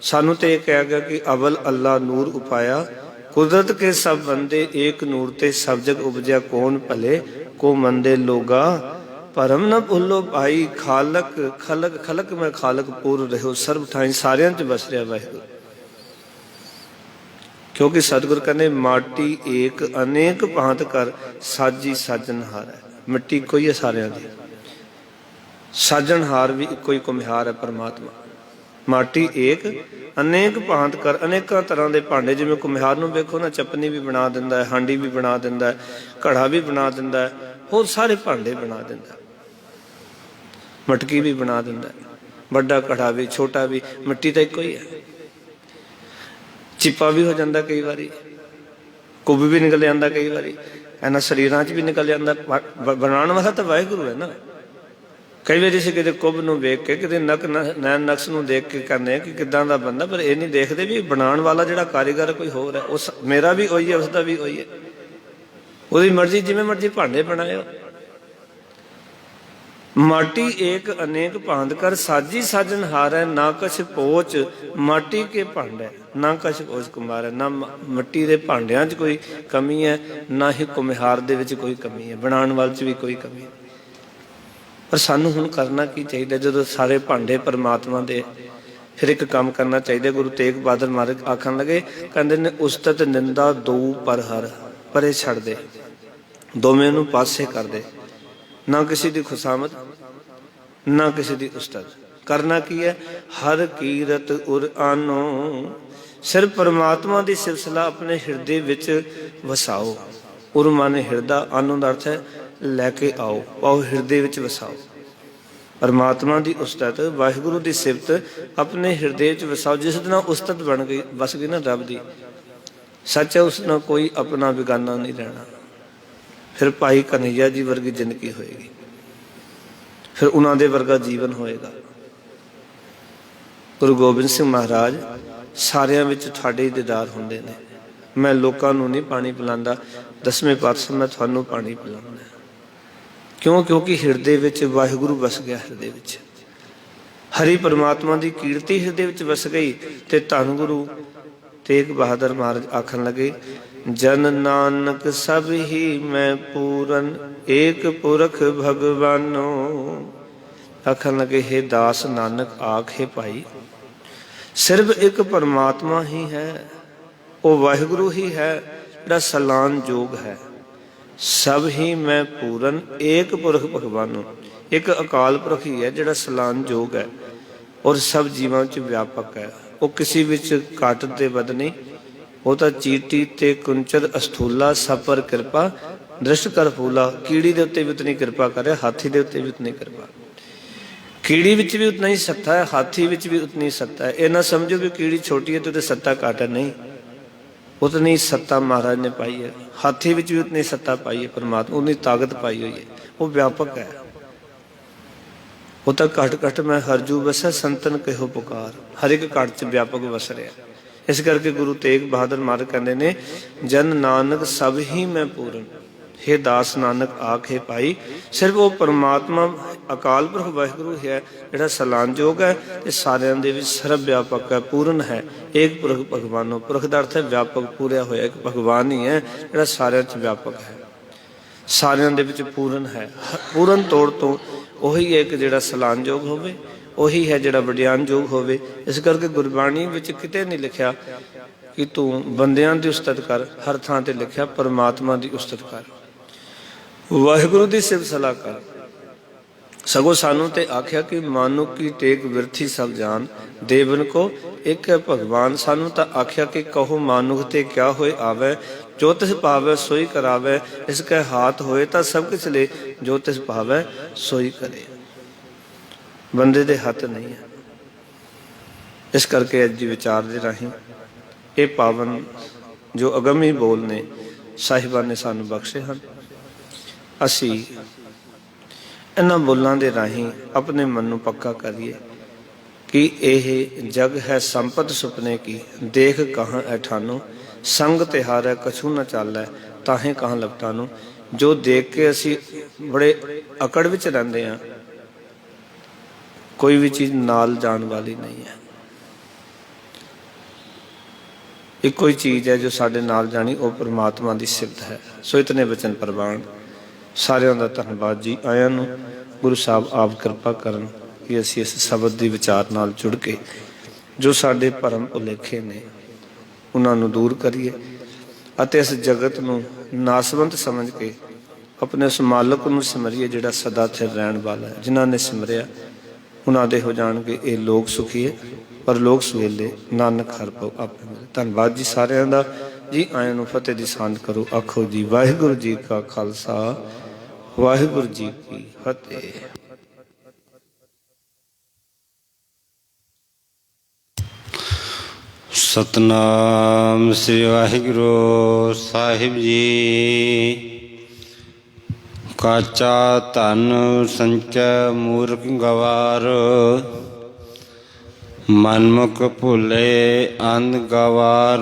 ਸਾਨੂੰ ਤੇ ਇਹ ਕਿਹਾ ਗਿਆ ਕਿ ਅਵਲ ਅੱਲਾ ਨੂਰ ਉਪਾਇਆ, ਕੁਦਰਤ ਕੇ ਸਭ ਬੰਦੇ ਏਕ ਨੂਰ ਤੇ ਸਭ ਜਗ ਉਪਜਿਆ ਕੌਣ ਭਲੇ, ਕੋ ਮੰਦੇ ਲੋਗਾ ਭਰਮ ਨਾ ਭੁੱਲੋ ਭਾਈ, ਖਾਲਕ ਖਲਕ ਖਲਕ ਮੈਂ ਖਾਲਕ ਪੂਰ ਰਹਿਓ, ਸਰਬ ਠਾਈ ਸਾਰਿਆਂ 'ਚ ਬਸ ਰਿਹਾ ਵਾਹਿਗੁਰੂ। ਕਿਉਂਕਿ ਸਤਿਗੁਰ ਕਹਿੰਦੇ ਮਾਟੀ ਏਕ ਅਨੇਕ ਭਾਂਤ ਕਰ, ਸਾਜੀ ਸਾਜਨਹਾਰ ਹੈ। ਮਿੱਟੀ ਇੱਕੋ ਹੀ ਹੈ ਸਾਰਿਆਂ ਦੀ, ਸਾਜਣਹਾਰ ਵੀ ਇੱਕੋ ਹੀ ਕੁਮਿਹਾਰ ਹੈ ਪਰਮਾਤਮਾ। ਮਾਟੀ ਏਕ ਅਨੇਕ ਭਾਂਤ ਕਰ, ਅਨੇਕਾਂ ਤਰ੍ਹਾਂ ਦੇ ਭਾਂਡੇ। ਜਿਵੇਂ ਘੁਮਿਆਰ ਨੂੰ ਵੇਖੋ ਨਾ, ਚੱਪਣੀ ਵੀ ਬਣਾ ਦਿੰਦਾ ਹੈ, ਹਾਂਡੀ ਵੀ ਬਣਾ ਦਿੰਦਾ ਹੈ, ਘੜਾ ਵੀ ਬਣਾ ਦਿੰਦਾ ਹੈ, ਹੋਰ ਸਾਰੇ ਭਾਂਡੇ ਬਣਾ ਦਿੰਦਾ, ਮਟਕੀ ਵੀ ਬਣਾ ਦਿੰਦਾ, ਵੱਡਾ ਘੜਾ ਵੀ ਛੋਟਾ ਵੀ, ਮਿੱਟੀ ਤਾਂ ਇੱਕੋ ਹੀ ਹੈ। ਚਿੱਪਾ ਵੀ ਹੋ ਜਾਂਦਾ ਕਈ ਵਾਰੀ, ਕੁੱਬ ਵੀ ਨਿਕਲ ਜਾਂਦਾ ਕਈ ਵਾਰੀ, ਇਹਨਾਂ ਸਰੀਰਾਂ 'ਚ ਵੀ ਨਿਕਲ ਜਾਂਦਾ। ਬਣਾਉਣ ਵਾਲਾ ਤਾਂ ਵਾਹਿਗੁਰੂ ਹੈ ਨਾ। ਕਈ ਵਾਰੀ ਅਸੀਂ ਕਿਤੇ ਕੁੱਬ ਨੂੰ ਵੇਖ ਕੇ, ਕਿਤੇ ਨੈਣ ਨਕਸ਼ ਨੂੰ ਦੇਖ ਕੇ ਕਹਿੰਦੇ ਹਾਂ ਕਿ ਕਿੱਦਾਂ ਦਾ ਬੰਦਾ, ਪਰ ਇਹ ਨਹੀਂ ਦੇਖਦੇ ਵੀ ਬਣਾਉਣ ਵਾਲਾ ਜਿਹੜਾ ਕਾਰੀਗਰ ਕੋਈ ਹੋਰ ਹੈ। ਉਸ ਮੇਰਾ ਵੀ ਉਹੀ ਹੈ, ਉਸਦਾ ਵੀ ਉਹੀ ਹੈ। ਉਹਦੀ ਮਰਜ਼ੀ, ਜਿਵੇਂ ਮਰਜ਼ੀ ਭਾਂਡੇ ਬਣਾਇਓ। ਮਾਟੀ ਏਕ ਅਨੇਕ ਭਾਂਤ ਕਰ, ਸਾਜੀ ਸਾਜਨ ਹਾਰੈ ਨਾ ਕਛ ਪੋਚ। ਮਾਟੀ ਕੇ ਭਾਂਡੇ ਨਾ ਕਛ ਪੋਚ ਕੁਮਾਰੈ। ਨਾ ਮਿੱਟੀ ਦੇ ਭਾਂਡਿਆਂ 'ਚ ਕੋਈ ਕਮੀ ਹੈ, ਨਾ ਹੀ ਕੁਮਿਹਾਰ ਦੇ ਵਿੱਚ ਕੋਈ ਕਮੀ ਹੈ, ਬਣਾਉਣ ਵਾਲੇ 'ਚ ਵੀ ਕੋਈ ਕਮੀ ਹੈ। ਪਰ ਸਾਨੂੰ ਹੁਣ ਕਰਨਾ ਕੀ ਚਾਹੀਦਾ? ਜਦੋਂ ਸਾਰੇ ਭਾਂਡੇ ਪਰਮਾਤਮਾ ਦੇ, ਫਿਰ ਇੱਕ ਕੰਮ ਕਰਨਾ ਚਾਹੀਦਾ। ਗੁਰੂ ਤੇਗ ਬਹਾਦਰ ਮਹਾਰਾਜ ਆਖਣ ਲੱਗੇ, ਕਹਿੰਦੇ ਨੇ ਉਸਤਤ ਨਿੰਦਾ ਦੋ ਪਰ ਹਰ, ਪਰੇ ਛੱਡ ਦੇ, ਦੋਵੇਂ ਨੂੰ ਪਾਸੇ ਕਰ ਦੇ। ਨਾ ਕਿਸੇ ਦੀ ਖੁਸ਼ਾਮਦ, ਨਾ ਕਿਸੇ ਦੀ ਉਸਤਤ। ਕਰਨਾ ਕੀ ਹੈ? ਹਰ ਕੀਰਤ ਉਰ ਆਨੋ, ਸਿਰਫ ਪਰਮਾਤਮਾ ਦੀ ਸਿਲਸਿਲਾ ਆਪਣੇ ਹਿਰਦੇ ਵਿੱਚ ਵਸਾਓ। ਉਰ ਮਾਨੇ ਹਿਰਦਾ, ਆਨੋ ਦਾ ਅਰਥ ਹੈ ਲੈ ਕੇ ਆਓ, ਪਾਓ, ਹਿਰਦੇ ਵਿੱਚ ਵਸਾਓ। ਪਰਮਾਤਮਾ ਦੀ ਉਸਤਤ, ਵਾਹਿਗੁਰੂ ਦੀ ਸਿਫਤ ਆਪਣੇ ਹਿਰਦੇ ਵਿੱਚ ਵਸਾਓ। ਜਿਸ ਦਿਨ ਉਸਤਤ ਬਣ ਗਈ, ਵਸ ਗਈ ਨਾ ਰੱਬ ਦੀ, ਸੱਚ ਹੈ ਉਸ ਨਾਲ ਕੋਈ ਆਪਣਾ ਬਿਗਾਨਾ ਨਹੀਂ ਰਹਿਣਾ। ਫਿਰ ਭਾਈ ਕਨ੍ਹਈਆ ਜੀ ਵਰਗੀ ਜ਼ਿੰਦਗੀ ਹੋਏਗੀ, ਫਿਰ ਉਹਨਾਂ ਦੇ ਵਰਗਾ ਜੀਵਨ ਹੋਏਗਾ। ਗੁਰੂ ਗੋਬਿੰਦ ਸਿੰਘ ਮਹਾਰਾਜ ਸਾਰਿਆਂ ਵਿੱਚ ਤੁਹਾਡੇ ਦੀਦਾਰ ਹੁੰਦੇ ਨੇ। ਮੈਂ ਲੋਕਾਂ ਨੂੰ ਨਹੀਂ ਪਾਣੀ ਪਿਲਾਉਂਦਾ, ਦਸਵੇਂ ਪਾਤਸ਼ਾਹ ਮੈਂ ਤੁਹਾਨੂੰ ਪਾਣੀ ਪਿਲਾਉਂਦਾ। ਕਿਉਂ? ਕਿਉਂਕਿ ਹਿਰਦੇ ਵਿੱਚ ਵਾਹਿਗੁਰੂ ਵਸ ਗਿਆ। ਹਿਰਦੇ ਵਿੱਚ ਹਰੀ ਪਰਮਾਤਮਾ ਦੀ ਕੀਰਤੀ ਹਿਰਦੇ ਵਿੱਚ ਵਸ ਗਈ। ਤੇ ਧੰਨ ਗੁਰੂ ਤੇਗ ਬਹਾਦਰ ਮਹਾਰਾਜ ਆਖਣ ਲੱਗੇ, ਜਨ ਨਾਨਕ ਸਭ ਹੀ ਮੈਂ ਪੂਰਨ, ਏਕ ਪੁਰਖ ਭਗਵਾਨੋ। ਆਖਣ ਲੱਗੇ, ਹੇ ਦਾਸ ਨਾਨਕ ਆਖੇ ਭਾਈ, ਸਿਰਫ ਇੱਕ ਪਰਮਾਤਮਾ ਹੀ ਹੈ, ਉਹ ਵਾਹਿਗੁਰੂ ਹੀ ਹੈ ਜਿਹੜਾ ਸਲਾਨ ਯੋਗ ਹੈ। ਸਭ ਹੀ ਮੈਂ ਪੂਰਨ, ਏਕ ਪੁਰਖ ਭਗਵਾਨੋ। ਇੱਕ ਅਕਾਲ ਪੁਰਖ ਹੀ ਹੈ ਜਿਹੜਾ ਸਲਾਨ ਯੋਗ ਹੈ, ਔਰ ਸਭ ਜੀਵਾਂ 'ਚ ਵਿਆਪਕ ਹੈ। ਉਹ ਕਿਸੇ ਵਿੱਚ ਘੱਟ ਤੇ ਵੱਧ ਨਹੀਂ। ਉਹ ਤਾਂ ਚੀਟੀ ਤੇ ਕੁੰਚਰ ਅਸਥੂਲਾ, ਸਭ ਪਰ ਕਿਰਪਾ ਦ੍ਰਿਸ਼ਟ ਕਰ ਫੂਲਾ। ਕੀੜੀ ਦੇ ਉੱਤੇ ਵੀ ਉਤਨੀ ਕਿਰਪਾ ਕਰੇ, ਹਾਥੀ ਦੇ ਉੱਤੇ ਵੀ ਉਤਨੀ ਕਿਰਪਾ। ਕੀੜੀ ਵਿੱਚ ਵੀ ਉਤਨਾ ਹੀ ਸੱਤਾ ਹੈ, ਹਾਥੀ ਵਿੱਚ ਵੀ ਉਤਨੀ ਸੱਤਾ ਹੈ। ਇਹ ਨਾ ਸਮਝੋ ਵੀ ਕੀੜੀ ਛੋਟੀ ਹੈ ਤੇ ਉਹਦੇ ਸੱਤਾ ਘੱਟ ਹੈ, ਨਹੀਂ। ਉਤਨੀ ਸੱਤਾ ਮਹਾਰਾਜ ਨੇ ਪਾਈ ਹੈ। ਹਾਥੀ ਵਿੱਚ ਵੀ ਉਤਨੀ ਸੱਤਾ ਪਾਈ ਹੈ ਪਰਮਾਤਮਾ, ਉਤਨੀ ਤਾਕਤ ਪਾਈ ਹੋਈ ਹੈ। ਉਹ ਵਿਆਪਕ ਹੈ। ਉਹ ਤਾਂ ਘਟ ਘਟ ਮੈਂ ਹਰਜੂ ਵਸੈ, ਸੰਤਨ ਕਹਿਓ ਪੁਕਾਰ। ਹਰ ਇੱਕ ਘਟ 'ਚ ਵਿਆਪਕ ਵਸ ਰਿਹਾ। ਇਸ ਕਰਕੇ ਗੁਰੂ ਤੇਗ ਬਹਾਦਰ ਮਹਾਰਾਜ ਕਹਿੰਦੇ ਨੇ, ਜਨ ਨਾਨਕ ਸਭ ਹੀ ਮੈਂ ਪੂਰਨ, ਹੇ ਦਾਸ ਨਾਨਕ ਆਖੇ ਭਾਈ। ਸਿਰਫ ਉਹ ਪਰਮਾਤਮਾ ਅਕਾਲ ਪੁਰਖ ਵਾਹਿਗੁਰੂ ਹੈ ਜਿਹੜਾ ਸਲਾਨਯੋਗ ਹੈ ਤੇ ਸਾਰਿਆਂ ਦੇ ਵਿੱਚ ਸਰਬ ਵਿਆਪਕ ਹੈ, ਪੂਰਨ ਹੈ। ਏਕ ਪੁਰਖ ਭਗਵਾਨੋ, ਪੁਰਖ ਦਾ ਅਰਥ ਹੈ ਵਿਆਪਕ, ਪੂਰਿਆ ਹੋਇਆ। ਇੱਕ ਭਗਵਾਨ ਹੀ ਹੈ ਜਿਹੜਾ ਸਾਰਿਆਂ 'ਚ ਵਿਆਪਕ ਹੈ, ਸਾਰਿਆਂ ਦੇ ਵਿੱਚ ਪੂਰਨ ਹੈ। ਪੂਰਨ ਤੌਰ ਤੋਂ ਉਹੀ ਹੈ ਕਿ ਜਿਹੜਾ ਸਲਾਨਯੋਗ ਹੋਵੇ, ਉਹੀ ਹੈ ਜਿਹੜਾ ਵਡਿਆਨਯੋਗ ਹੋਵੇ। ਇਸ ਕਰਕੇ ਗੁਰਬਾਣੀ ਵਿੱਚ ਕਿਤੇ ਨਹੀਂ ਲਿਖਿਆ ਕਿ ਤੂੰ ਬੰਦਿਆਂ ਦੀ ਉਸਤਤ ਕਰ, ਹਰ ਥਾਂ ਤੇ ਲਿਖਿਆ ਪਰਮਾਤਮਾ ਦੀ ਉਸਤਤ ਕਰ, ਵਾਹਿਗੁਰੂ ਦੀ ਸਿਫਤ ਸਲਾਹ ਕਰ। ਸਗੋਂ ਸਾਨੂੰ ਤੇ ਆਖਿਆ ਕਿ ਮਾਨੁ ਕੀ ਟੇਕ ਵਿਰਥੀ ਸਭ ਜਾਨ, ਦੇਵਨ ਕੋ ਇੱਕ ਹੈ ਭਗਵਾਨ। ਸਾਨੂੰ ਤਾਂ ਆਖਿਆ ਕਿ ਕਹੋ ਮਾਨੁਖ ਤੇ ਕਿਆ ਹੋਏ ਆਵੇ, ਜੋ ਤਿਸ ਭਾਵੈ ਸੋਈ ਕਰਾਵੇ। ਇਸ ਕੈ ਹਾਥ ਹੋਏ ਤਾਂ ਸਭ ਕੁਛ ਲੈ, ਜੋ ਤਿਸ ਭਾਵੈ ਸੋਈ ਕਰੇ। ਬੰਦੇ ਦੇ ਹੱਥ ਨਹੀਂ ਹੈ। ਇਸ ਕਰਕੇ ਅੱਜ ਦੀ ਵਿਚਾਰ ਦੇ ਰਾਹੀਂ ਇਹ ਪਾਵਨ ਜੋ ਅਗੰਮੀ ਬੋਲ ਨੇ ਸਾਹਿਬਾਨ ਨੇ ਸਾਨੂੰ ਬਖਸ਼ੇ ਹਨ, ਅਸੀਂ ਇਹਨਾਂ ਬੋਲਾਂ ਦੇ ਰਾਹੀਂ ਆਪਣੇ ਮਨ ਨੂੰ ਪੱਕਾ ਕਰੀਏ ਕਿ ਇਹ ਜਗ ਹੈ ਸੰਪਤ ਸੁਪਨੇ ਕੀ, ਦੇਖ ਕਹਾਂ ਐਠਾਨੋ। ਸੰਗ ਤਿਹਾਰੈ ਕਛੂ ਨਾ ਚਾਲੈ, ਤਾਹੇ ਕਹਾਂ ਲਪਟਾਨੋ। ਜੋ ਦੇਖ ਕੇ ਅਸੀਂ ਬੜੇ ਅਕੜ ਵਿੱਚ ਰਹਿੰਦੇ ਹਾਂ, ਕੋਈ ਵੀ ਚੀਜ਼ ਨਾਲ ਜਾਣ ਵਾਲੀ ਨਹੀਂ ਹੈ। ਇੱਕੋ ਹੀ ਚੀਜ਼ ਹੈ ਜੋ ਸਾਡੇ ਨਾਲ ਜਾਣੀ, ਉਹ ਪਰਮਾਤਮਾ ਦੀ ਸਿਫਤ ਹੈ। ਸੋ ਇਤਨੇ ਬਚਨ ਪ੍ਰਵਾਨ। ਸਾਰਿਆਂ ਦਾ ਧੰਨਵਾਦ ਜੀ। ਆਇਆਂ ਨੂੰ ਗੁਰੂ ਸਾਹਿਬ ਆਪ ਕਿਰਪਾ ਕਰਨ ਕਿ ਅਸੀਂ ਇਸ ਸ਼ਬਦ ਦੀ ਵਿਚਾਰ ਨਾਲ ਜੁੜ ਕੇ ਜੋ ਸਾਡੇ ਭਰਮ ਭੁਲੇਖੇ ਨੇ ਉਹਨਾਂ ਨੂੰ ਦੂਰ ਕਰੀਏ ਅਤੇ ਇਸ ਜਗਤ ਨੂੰ ਨਾਸਵੰਤ ਸਮਝ ਕੇ ਆਪਣੇ ਉਸ ਮਾਲਕ ਨੂੰ ਸਿਮਰੀਏ ਜਿਹੜਾ ਸਦਾ ਸਥਿਰ ਰਹਿਣ ਵਾਲਾ ਹੈ। ਜਿਨ੍ਹਾਂ ਨੇ ਸਿਮਰਿਆ ਉਹਨਾਂ ਦੇ ਹੋ ਜਾਣਗੇ ਇਹ ਲੋਕ ਸੁਖੀਏ ਪਰ ਲੋਕ ਸਵੇਲੇ ਨਾਨਕ ਹਰ ਭਉ ਆਪੇ ਮਿਲੇ। ਧੰਨਵਾਦ ਜੀ ਸਾਰਿਆਂ ਦਾ। ਜੀ ਆਇਆਂ ਨੂੰ ਫਤਿਹ ਦੀ ਸਾਂਝ ਕਰੋ। ਆਖੋ ਜੀ ਵਾਹਿਗੁਰੂ ਜੀ ਕਾ ਖਾਲਸਾ ਵਾਹਿਗੁਰੂ ਜੀ ਕੀ ਫਤਿਹ। ਸਤਨਾਮ ਸ੍ਰੀ ਵਾਹਿਗੁਰੂ ਸਾਹਿਬ ਜੀ। ਕਾਚਾ ਧਨ ਸੰਚੈ ਮੂਰਖ ਗਵਾਰ, ਮਨਮੁਖ ਭੁਲੇ ਅੰਧ ਗਵਾਰ।